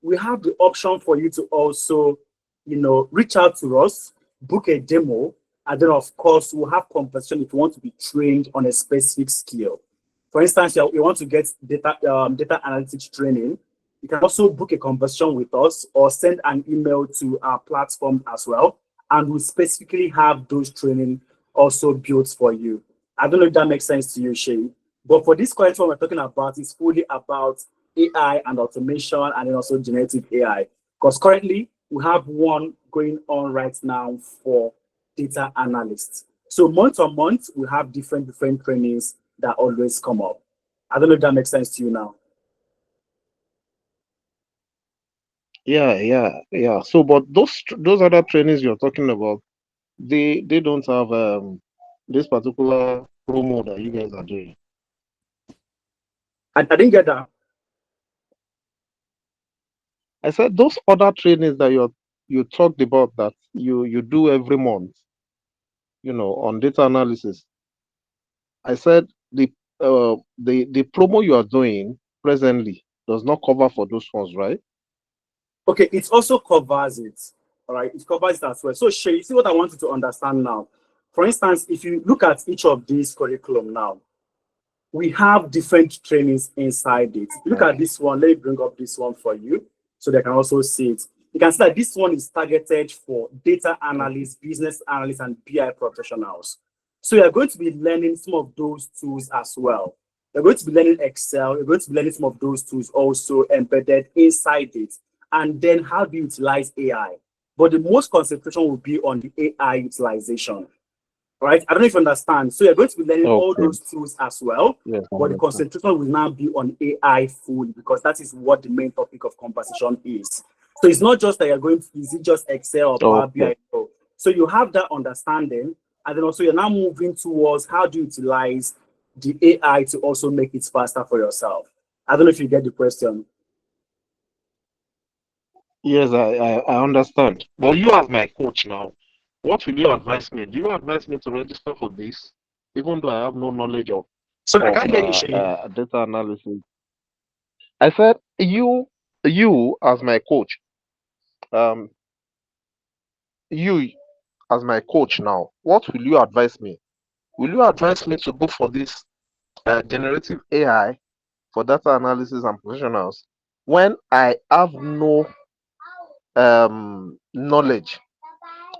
we have the option for you to also, reach out to us, book a demo, and then of course we'll have compensation if you want to be trained on a specific skill. For instance, you want to get data analytics training. You can also book a conversation with us or send an email to our platform as well. And we specifically have those training also built for you. I don't know if that makes sense to you, Shay. But for this current one we're talking about is fully about AI and automation and then also generative AI. Because currently we have one going on right now for data analysts. So month on month, we have different trainings that always come up. I don't know if that makes sense to you now. Yeah. So, but those other trainings you're talking about, they don't have this particular promo that you guys are doing. I didn't get that. I said those other trainings that you talked about that you do every month, on data analysis. I said the the promo you are doing presently does not cover for those ones, right? Okay, it also covers it. All right, it covers that as well. So, Shay, you see what I want you to understand now. For instance, if you look at each of these curriculum now, we have different trainings inside it. Look at this one. Let me bring up this one for you so they can also see it. You can see that this one is targeted for data analysts, business analysts, and BI professionals. So you're going to be learning some of those tools as well. You're going to be learning Excel. You're going to be learning some of those tools also embedded inside it. And then how do you utilize AI? But the most concentration will be on the AI utilization. Right? I don't know if you understand. So you're going to be learning all Okay. those tools as well, Yes, I but the understand. concentration will now be on AI fully because that is what the main topic of conversation is. So it's not just that you're going to, is it just Excel or Power Okay. BI? No. So you have that understanding, and then also you're now moving towards how do you utilize the AI to also make it faster for yourself. I don't know if you get the question. Yes, I understand. But you as my coach now, what will you advise me? Do you advise me to register for this, even though I have no knowledge So I of can't hear you, Shay. data analysis? I said you as my coach, um, you as my coach now, what will you advise me? Will you advise me to go for this generative AI for data analysis and professionals when I have no knowledge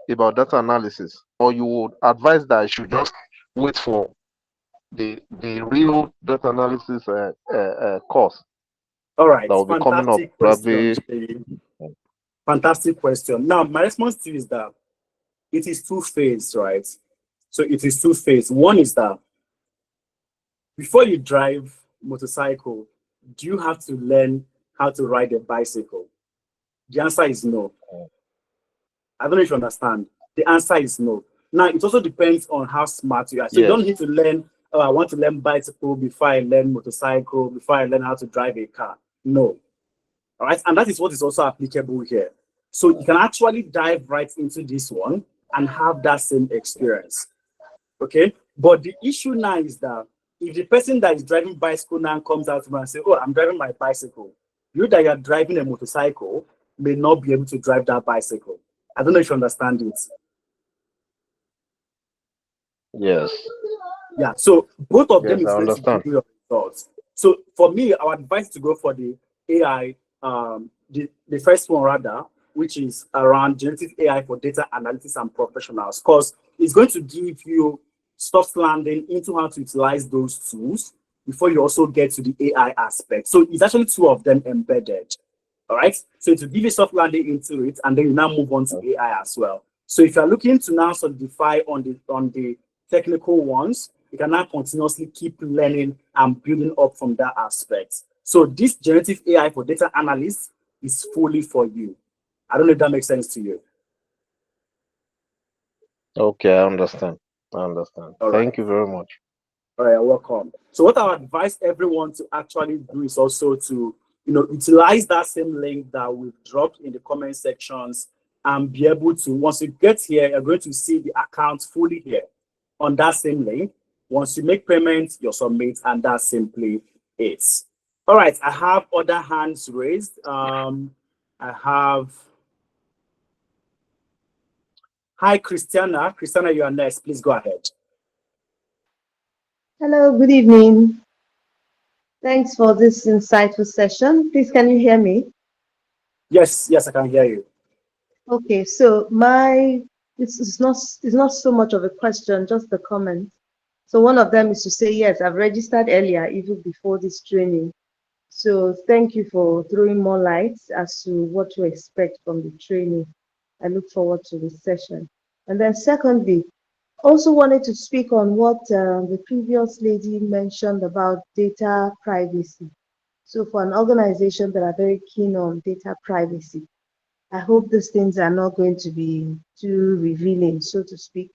about data analysis, or you would advise that I should just wait for the real data analysis course All right, that will be coming up fantastic question, probably? Shay. Fantastic question. Now, my response to you is that it is two-phased, right? So it is two-phased. One is that before you drive motorcycle, do you have to learn how to ride a bicycle? The answer is no. I don't know if you understand. The answer is no. Now, it also depends on how smart you are. So you Yes. don't need to learn, oh, I want to learn bicycle before I learn motorcycle, before I learn how to drive a car. No. All right. And that is what is also applicable here. So you can actually dive right into this one and have that same experience. Okay. But the issue now is that if the person that is driving bicycle now comes out to me and say, oh, I'm driving my bicycle, you that you're driving a motorcycle may not be able to drive that bicycle. I don't know if you understand it. Yes. Yeah. So both of them Yes, is I going to give understand. you your results. So for me, I would advise to go for the AI, the first one rather, which is around generative AI for data analytics and professionals, because it's going to give you soft landing into how to utilize those tools before you also get to the AI aspect. So it's actually two of them embedded. All right. So to give you soft landing into it, and then you now move on to AI as well. So if you're looking to now solidify on the technical ones, you can now continuously keep learning and building up from that aspect. So this generative AI for data analysts is fully for you. I don't know if that makes sense to you. Okay, I understand. I understand. All right. Thank you very much. All right, welcome. So what I advise everyone to actually do is also to, utilize that same link that we've dropped in the comment sections and be able to, once you get here, you're going to see the account fully here on that same link. Once you make payments, you submit, and that's simply it. All right, I have other hands raised. I have, hi, Christiana. Christiana, you are next. Please go ahead. Hello, good evening. Thanks for this insightful session. Please, can you hear me? Yes, I can hear you. Okay, so it's not so much of a question, just a comment. So one of them is to say, yes, I've registered earlier, even before this training. So thank you for throwing more light as to what to expect from the training. I look forward to this session. And then secondly, also wanted to speak on what the previous lady mentioned about data privacy. So for an organization that are very keen on data privacy, I hope these things are not going to be too revealing, so to speak,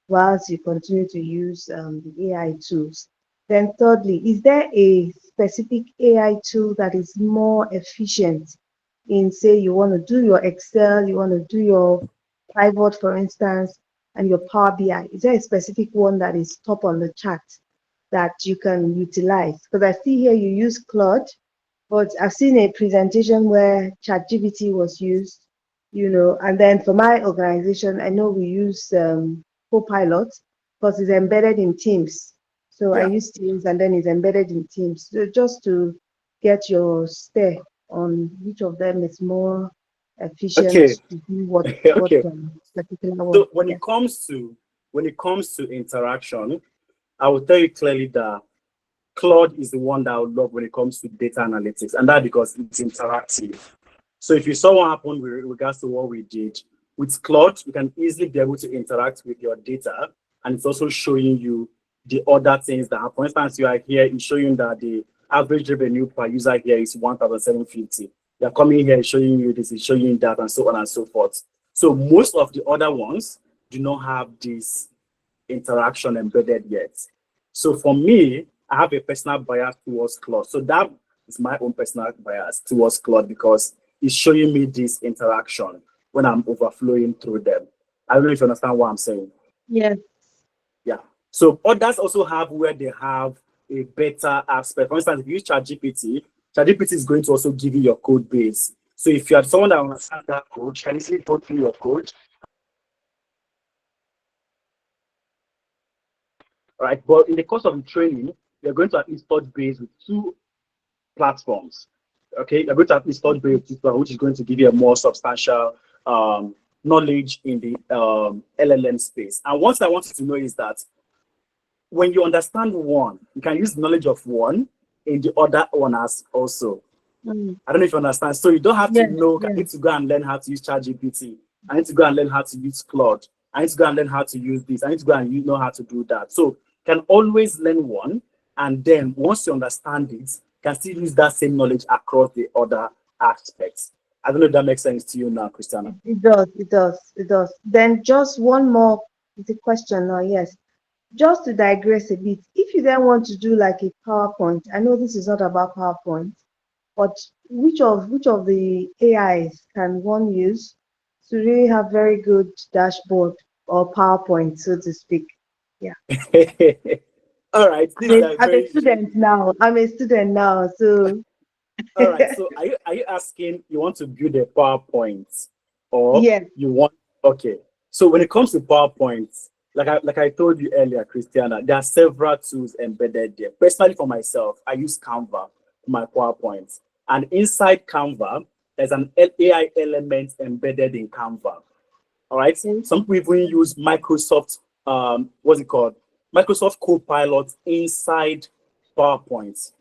whilst you continue to use the AI tools. Then thirdly, is there a specific AI tool that is more efficient in, say, you want to do your Excel, you want to do your pivot, for instance, and your Power BI? Is there a specific one that is top on the chart that you can utilize? Because I see here you use Claude, but I've seen a presentation where ChatGPT was used, and then for my organization, I know we use Copilot because it's embedded in Teams. So I Yeah. use Teams and then it's embedded in Teams. So just to get your stare on which of them is more efficient Okay. to do what Okay. particular one. So when Yeah. it comes to interaction, I will tell you clearly that Claude is the one that I would love when it comes to data analytics, and that because it's interactive. So if you saw what happened with regards to what we did with Claude, you can easily be able to interact with your data, and it's also showing you the other things that happen. For instance, you are here, it's showing that the average revenue per user here is 1,750. You're coming here, it's showing you this, it's showing you that, and so on and so forth. So most of the other ones do not have this interaction embedded yet. So for me, I have a personal bias towards Claude. So that is my own personal bias towards Claude because it's showing me this interaction when I'm overflowing through them. I don't know if you understand what I'm saying. Yes. Yeah. So others also have where they have a better aspect. For instance, if you use ChatGPT, ChatGPT is going to also give you your code base. So if you are someone that understands that code, you can easily go through your code. Right. But in the course of the training, you're going to at least touch base with two platforms. Okay, you're going to at least touch base with two platforms, which is going to give you a more substantial knowledge in the LLM space. And one thing I want you to know is that when you understand one, you can use knowledge of one in the other one as also. Mm. I don't know if you understand. So you don't have to Yes. know, I Yes. need to go and learn how to use ChatGPT. I need to go and learn how to use Claude. I need to go and learn how to use this. I need to go and know how to do that. So you can always learn one. And then once you understand it, you can still use that same knowledge across the other aspects. I don't know if that makes sense to you now, Christiana. It does. It does. It does. Then just one more the question now. Yes. Just to digress a bit, if you then want to do like a PowerPoint, I know this is not about PowerPoint, but which of the AIs can one use to really have very good dashboard or PowerPoint, so to speak? Yeah. All right, this is a I'm a very student now. So all right. So are you asking you want to build a PowerPoint or yes. you want okay. So when it comes to PowerPoint, like I told you earlier, Christiana, there are several tools embedded there. Personally for myself, I use Canva for my PowerPoint. And inside Canva, there's an AI element embedded in Canva. All right. Some people even use Microsoft, what's it called? Microsoft Copilot inside PowerPoint.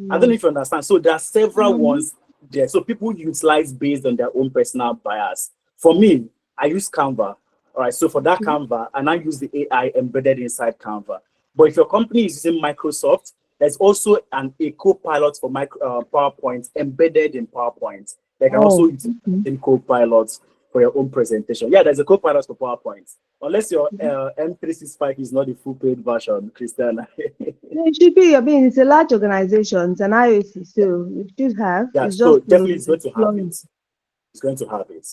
I don't know if you understand. So there are several ones there. So people utilize based on their own personal bias. For me, I use Canva. All right. So for that Canva, and I use the AI embedded inside Canva. But if your company is using Microsoft, there's also a co-pilot for PowerPoint embedded in PowerPoint. They can also Oh, use in co-pilots for your own presentation. Yeah, there's a co-pilot for PowerPoint. Unless your M365 is not the full paid version, Christiana. it should be. I mean, it's a large organization. It's an IOC, so it should have. Yeah, It's so just definitely to it's going to have explore it. it. It's going to have it.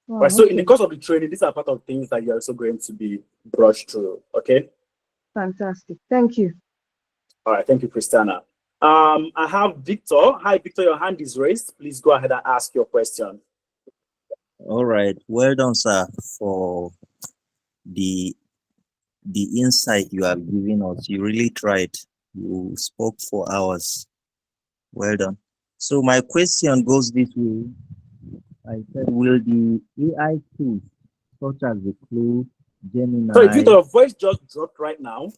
Right. Oh, So in the okay. course of the training, these are part of things that you're also going to be brushed through. Okay. Fantastic. Thank you. All right. Thank you, Christiana. I have Victor. Hi, Victor. Your hand is raised. Please go ahead and ask your question. All right. Well done, sir, for the insight you have given us. You really tried. You spoke for hours. Well done. So my question goes this way. I said, will the AI tools such as the Clue, Sorry, Victor, Gemini? your voice just dropped right now.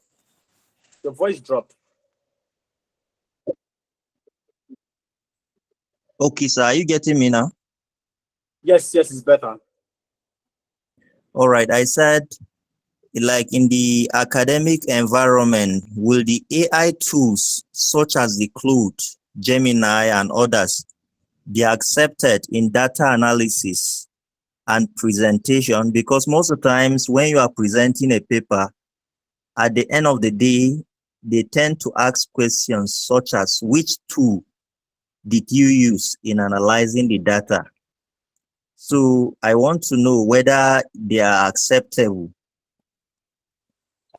Your voice dropped. Okay, sir, are you getting me now? Yes, it's better. All right. I said, like in the academic environment, will the AI tools such as the Claude, Gemini, and others be accepted in data analysis and presentation? Because most of the times when you are presenting a paper, at the end of the day, they tend to ask questions such as, which tool did you use in analyzing the data? So I want to know whether they are acceptable.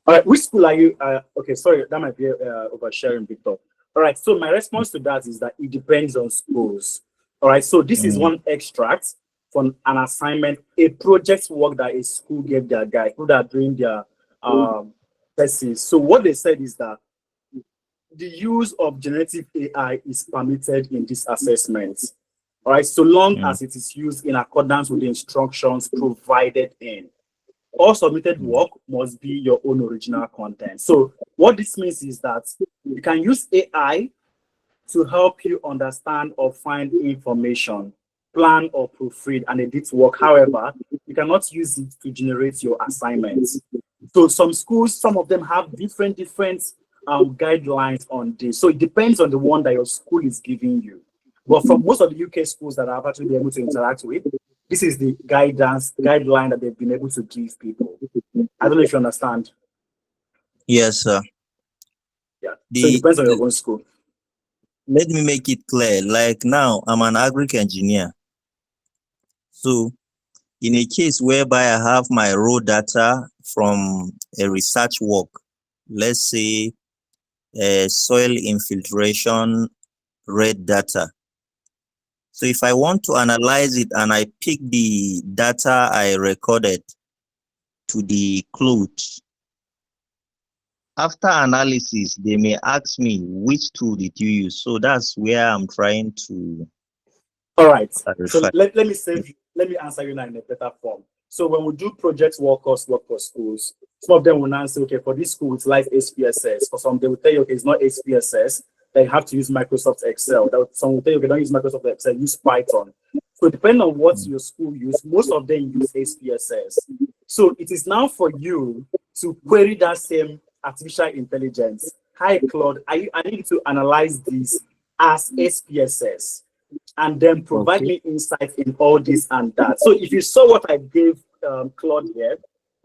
All right, which school are you? Okay, sorry, that might be oversharing, Victor. All right, so my response to that is that it depends on schools. All right, so this is Mm, one extract from an assignment, a project work that a school gave their guy who are doing their thesis. So what they said is that the use of generative AI is permitted in this assessment. All right, so long mm, as it is used in accordance with the instructions provided in. All submitted mm, work must be your own original content. So what this means is that you can use AI to help you understand or find information, plan or proofread and edit work. However, you cannot use it to generate your assignments. So some schools, some of them have different guidelines on this. So it depends on the one that your school is giving you. But from most of the UK schools that I've actually been able to interact with, this is the guideline that they've been able to give people. I don't know if you understand. yes, sir. Yeah. So it depends on your own school. Let me make it clear. Like now, I'm an agric engineer. So in a case whereby I have my raw data from a research work, let's say soil infiltration rate data. So if I want to analyze it and I pick the data I recorded to the clothes, after analysis, they may ask me which tool did you use. So that's where I'm trying to All right. clarify. So let me answer you now in a better form. So when we do project work for schools, some of them will now say, okay, for this school, it's like SPSS. For some, they will tell you, okay, it's not SPSS. They have to use Microsoft Excel. Some will tell you, okay, don't use Microsoft Excel, use Python. So depending on what your school use, most of them use SPSS. So it is now for you to query that same artificial intelligence. Hi, Claude, I need to analyze this as SPSS and then provide me insight in all this and that. So if you saw what I gave Claude here,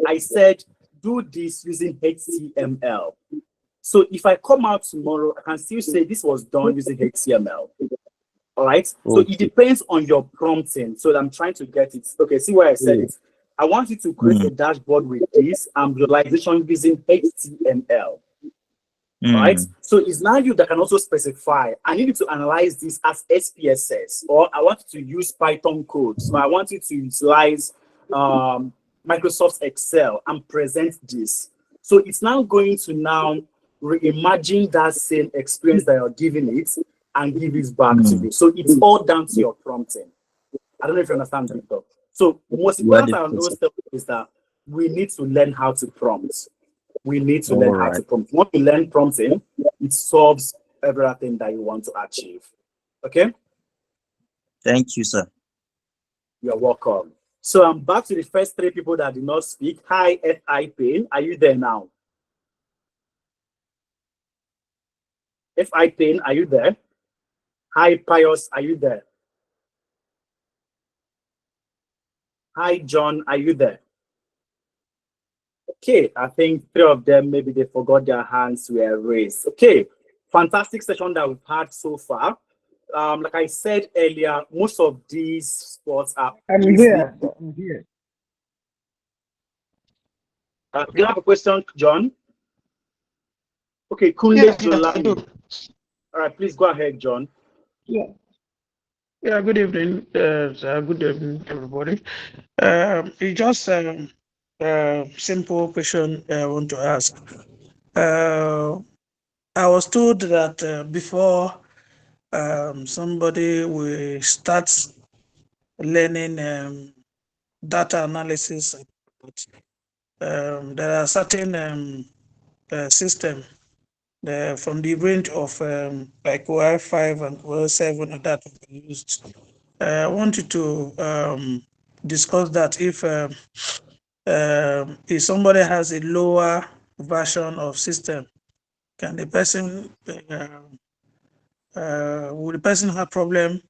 I said, do this using HTML. So if I come out tomorrow, I can still say this was done using HTML. All right. So it depends on your prompting. So I'm trying to get it. Okay, see where I said it. I want you to create a dashboard with this and visualization using HTML. Right? So it's now you that can also specify, I need you to analyze this as SPSS, or I want you to use Python code. So I want you to utilize Microsoft Excel and present this. So it's now going to now reimagine that same experience that you're giving it and give it back to you. So it's all down to your prompting. I don't know if you understand, Victor. So most important on those stuff is that we need to learn how to prompt. We need to learn how to prompt. Once you learn prompting, it solves everything that you want to achieve. Okay? Thank you, sir. You're welcome. So I'm back to the first three people that did not speak. Hi, F.I. Payne. Are you there now? F.I. Payne, are you there? Hi, Pius, are you there? Hi, John, are you there? Okay, I think three of them, maybe they forgot their hands were raised. Okay, fantastic session that we've had so far. Like I said earlier, most of these sports are I'm easily... here. I'm here. Do you have a question, John? Okay, Kunle Yes, I Jolani. do. All right, please go ahead, John. Yeah. Yeah, good evening. Good evening, everybody. It's just a simple question I want to ask. I was told that before somebody will start learning data analysis, there are certain systems from the range of like Y5 and Y7 that we used. I wanted to discuss that if somebody has a lower version of system, can the person will the person have problem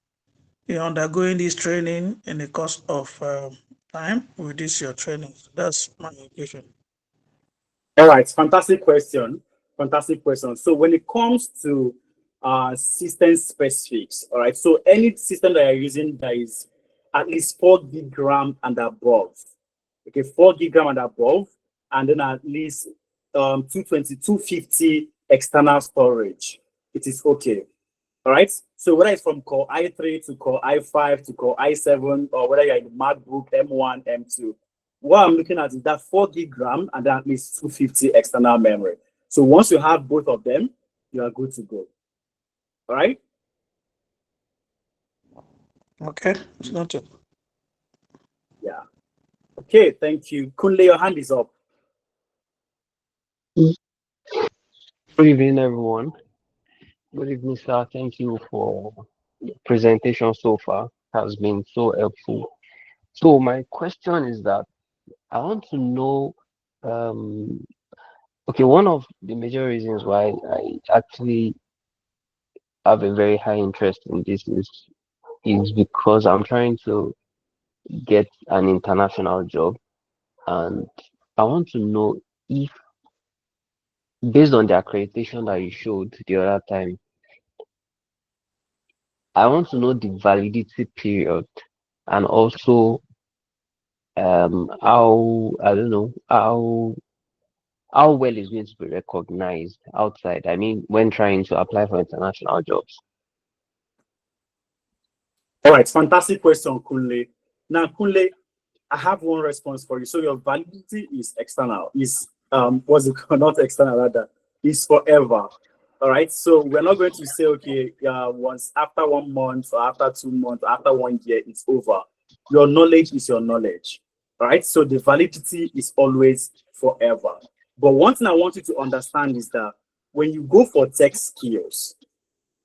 in undergoing this training in the course of time with this your training? So that's my question. All right, fantastic question. Fantastic question. So when it comes to system specifics, all right, so any system that you're using that is at least 4 gigagram and above, okay, 4 gigagram and above, and then at least 220, 250 external storage, it is okay. All right. So whether it's from Core i3 to Core i5 to Core i7, or whether you're in the MacBook M1, M2, what I'm looking at is that 4 gig RAM and that means 250 external memory. So once you have both of them, you are good to go. All right. Okay, it's noted. Yeah. Okay. Thank you. Kunle, your hand is up. Good evening, everyone. Good evening, sir. Thank you for the presentation so far. Has been so helpful. So my question is that I want to know, okay, one of the major reasons why I actually have a very high interest in this is because I'm trying to get an international job, and I want to know if, based on the accreditation that you showed the other time, I want to know the validity period and also how, I don't know, how well is going to be recognized outside. I mean, when trying to apply for international jobs. All right. Fantastic question, Kunle. Now, Kunle, I have one response for you. So your validity is external, is what's it called? Not external, rather, is forever. All right. So we're not going to say, okay, once after 1 month or after 2 months, or after 1 year, it's over. Your knowledge is your knowledge. All right. So the validity is always forever. But one thing I want you to understand is that when you go for tech skills,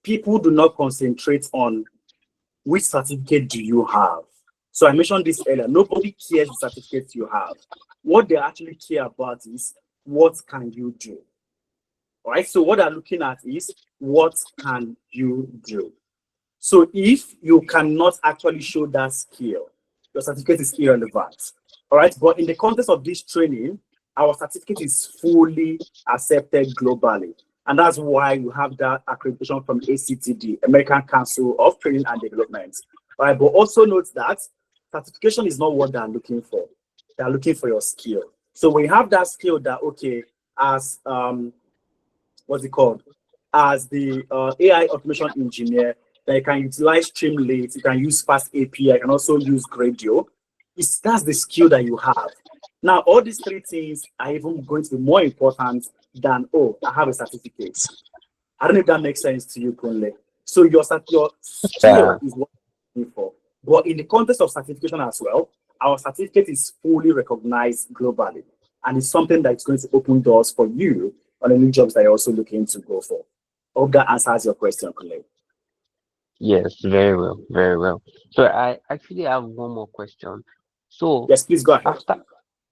people do not concentrate on which certificate do you have. So I mentioned this earlier. Nobody cares the certificate you have. What they actually care about is what can you do. All right. So what they're looking at is what can you do. So if you cannot actually show that skill, your certificate is irrelevant. All right. But in the context of this training, our certificate is fully accepted globally. And that's why you have that accreditation from ACTD, American Council of Training and Development. All right. But also note that certification is not what they're looking for. They're looking for your skill. So we have that skill that, okay, as what's it called? As the AI automation engineer, that you can utilize Streamlit, you can use Fast API, you can also use Gradio. That's the skill that you have. Now, all these three things are even going to be more important than, oh, I have a certificate. I don't know if that makes sense to you, Kunle. So your skill is what you're looking for. But in the context of certification as well, our certificate is fully recognized globally. And it's something that's going to open doors for you on any jobs that you're also looking to go for. Hope that answers your question, Kunle. Yes, very well, very well. So I actually have one more question. So Yes, please go ahead.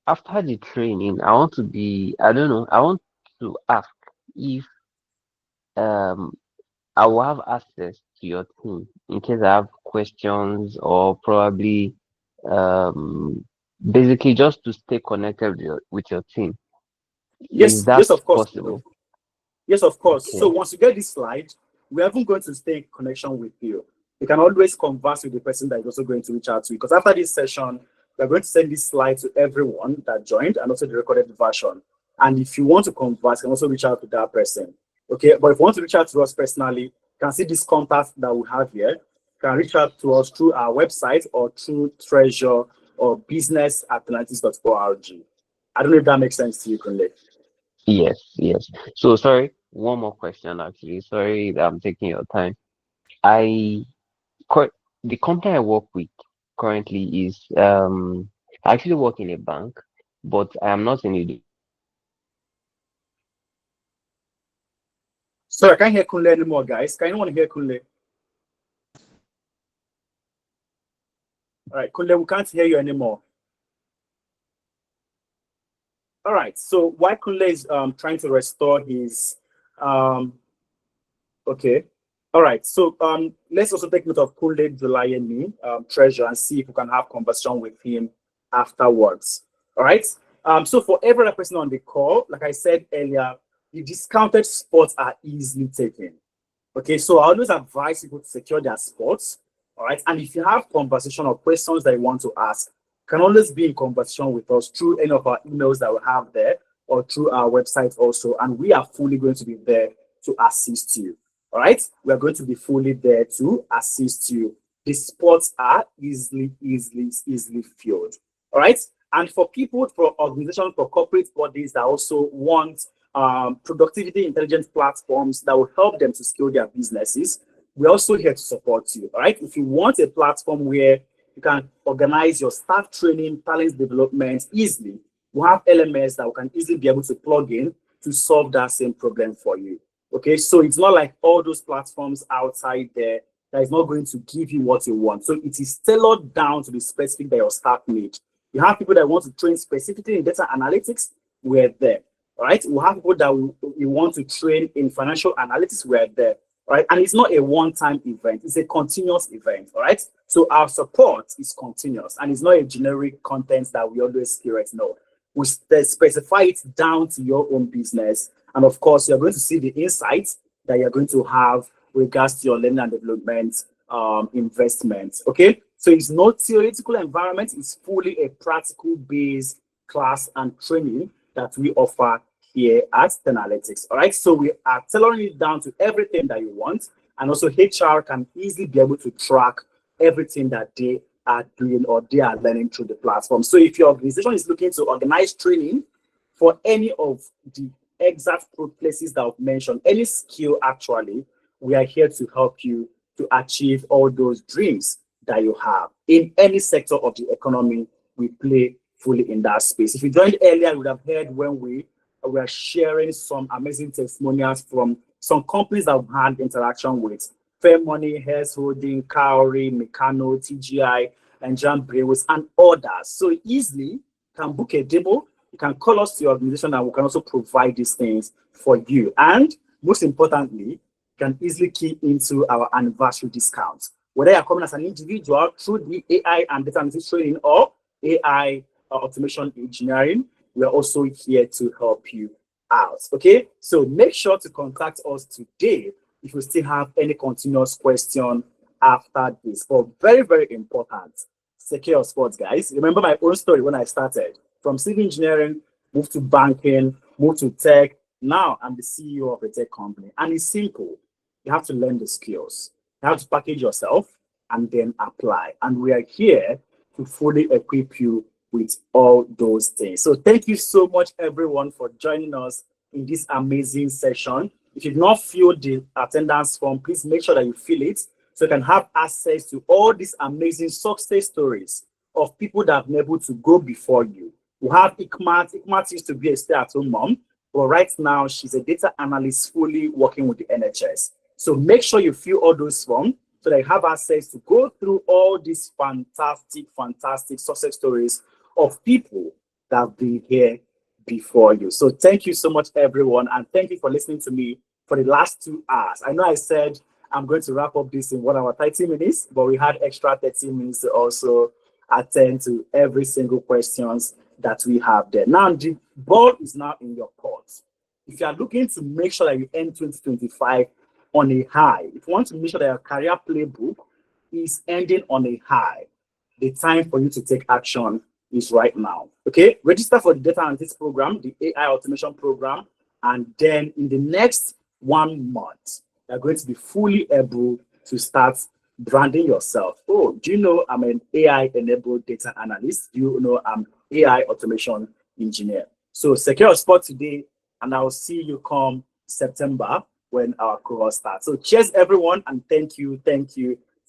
after the training, I want to be, I don't know, I want to ask if I will have access to your team in case I have questions, or probably basically just to stay connected with your team. Is Yes, that yes, of course. possible? Yes, of course. Okay. So once you get this slide, we are even going to stay in connection with you. You can always converse with the person that is also going to reach out to you. Because after this session, we're going to send this slide to everyone that joined and also the recorded version. And if you want to converse, you can also reach out to that person. Okay, but if you want to reach out to us personally, you can see this contact that we have here. You can reach out to us through our website or through Treasure or business@atlantis.org. I don't know if that makes sense to you, Kunle. Yes, yes. So sorry, one more question actually. Sorry that I'm taking your time. I the company I work with currently is I actually work in a bank, but I am not in a Sorry, I can't hear Kunle anymore, guys. Can anyone hear Kunle? All right, Kunle, we can't hear you anymore. All right, so while Kunle is trying to restore his okay. All right, so let's also take note of Kunle, Julayeni, Treasure, and see if we can have conversation with him afterwards. All right. So for every other person on the call, like I said earlier, the discounted spots are easily taken. Okay, so I always advise people to secure their spots. All right, and if you have conversation or questions that you want to ask, you can always be in conversation with us through any of our emails that we have there, or through our website also, and we are fully going to be there to assist you. All right, we are going to be fully there to assist you. The spots are easily filled. All right, and for people, for organizations, for corporate bodies that also want productivity intelligence platforms that will help them to scale their businesses, we're also here to support you. All right, if you want a platform where you can organize your staff training, talent development easily, we have elements that we can easily be able to plug in to solve that same problem for you. Okay, so it's not like all those platforms outside there that is not going to give you what you want. So it is tailored down to the specific that your staff need. You have people that want to train specifically in data analytics, we're there. All right, we have people that we want to train in financial analytics, we're there. All right, and it's not a one-time event, it's a continuous event. All right, so our support is continuous and it's not a generic content that we always curate. No, we specify it down to your own business. And of course, you're going to see the insights that you're going to have regards to your learning and development investments. Okay, so it's not theoretical environment, it's fully a practical based class and training that we offer here at Tenalytics. All right, so we are tailoring it down to everything that you want, and also HR can easily be able to track everything that they are doing or they are learning through the platform. So if your organization is looking to organize training for any of the exact places that I've mentioned, any skill actually, we are here to help you to achieve all those dreams that you have in any sector of the economy. We play fully in that space. If you joined earlier, you would have heard when we were sharing some amazing testimonials from some companies that we've had interaction with: Fair Money, Hess Holding, Cowrie, Meccano, TGI, and Jam Brewers, and others. So easily can book a demo. You can call us to your organization and we can also provide these things for you. And most importantly, you can easily key into our anniversary discounts. Whether you're coming as an individual through the AI and data analytics training or AI automation engineering, we are also here to help you out. Okay, so make sure to contact us today if you still have any continuous question after this. But very, very important, secure sports, guys. Remember my own story when I started. From civil engineering, moved to banking, moved to tech. Now I'm the CEO of a tech company. And it's simple. You have to learn the skills. You have to package yourself and then apply. And we are here to fully equip you with all those things. So thank you so much, everyone, for joining us in this amazing session. If you've not filled the attendance form, please make sure that you fill it so you can have access to all these amazing success stories of people that have been able to go before you. We have Ikmat. Ikmat used to be a stay-at-home mom, but right now she's a data analyst fully working with the NHS. So make sure you fill all those forms so that you have access to go through all these fantastic success stories of people that have been here before you. So thank you so much, everyone, and thank you for listening to me for the last 2 hours. I know I said I'm going to wrap up this in 1 hour 30 minutes, but we had extra 30 minutes to also attend to every single questions that we have there. Now the ball is now in your court. If you are looking to make sure that you end 2025 on a high, if you want to make sure that your career playbook is ending on a high, the time for you to take action is right now. Okay, register for the data analytics program, the AI automation program, and then in the next 1 month, you're going to be fully able to start branding yourself. Oh, do you know I'm an AI-enabled data analyst? Do you know I'm AI automation engineer? So secure a spot today, and I'll see you come September when our cohort starts. So cheers, everyone, and thank you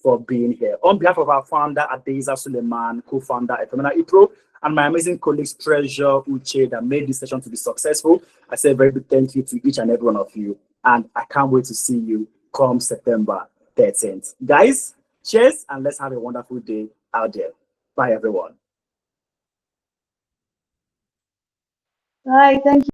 for being here. On behalf of our founder, Adeza Suleiman, co-founder at Femina Ipro, and my amazing colleagues, Treasure, Uche, that made this session to be successful, I say a very big thank you to each and every one of you. And I can't wait to see you come September 13th. Guys, cheers, and let's have a wonderful day out there. Bye, everyone. Bye. Thank you.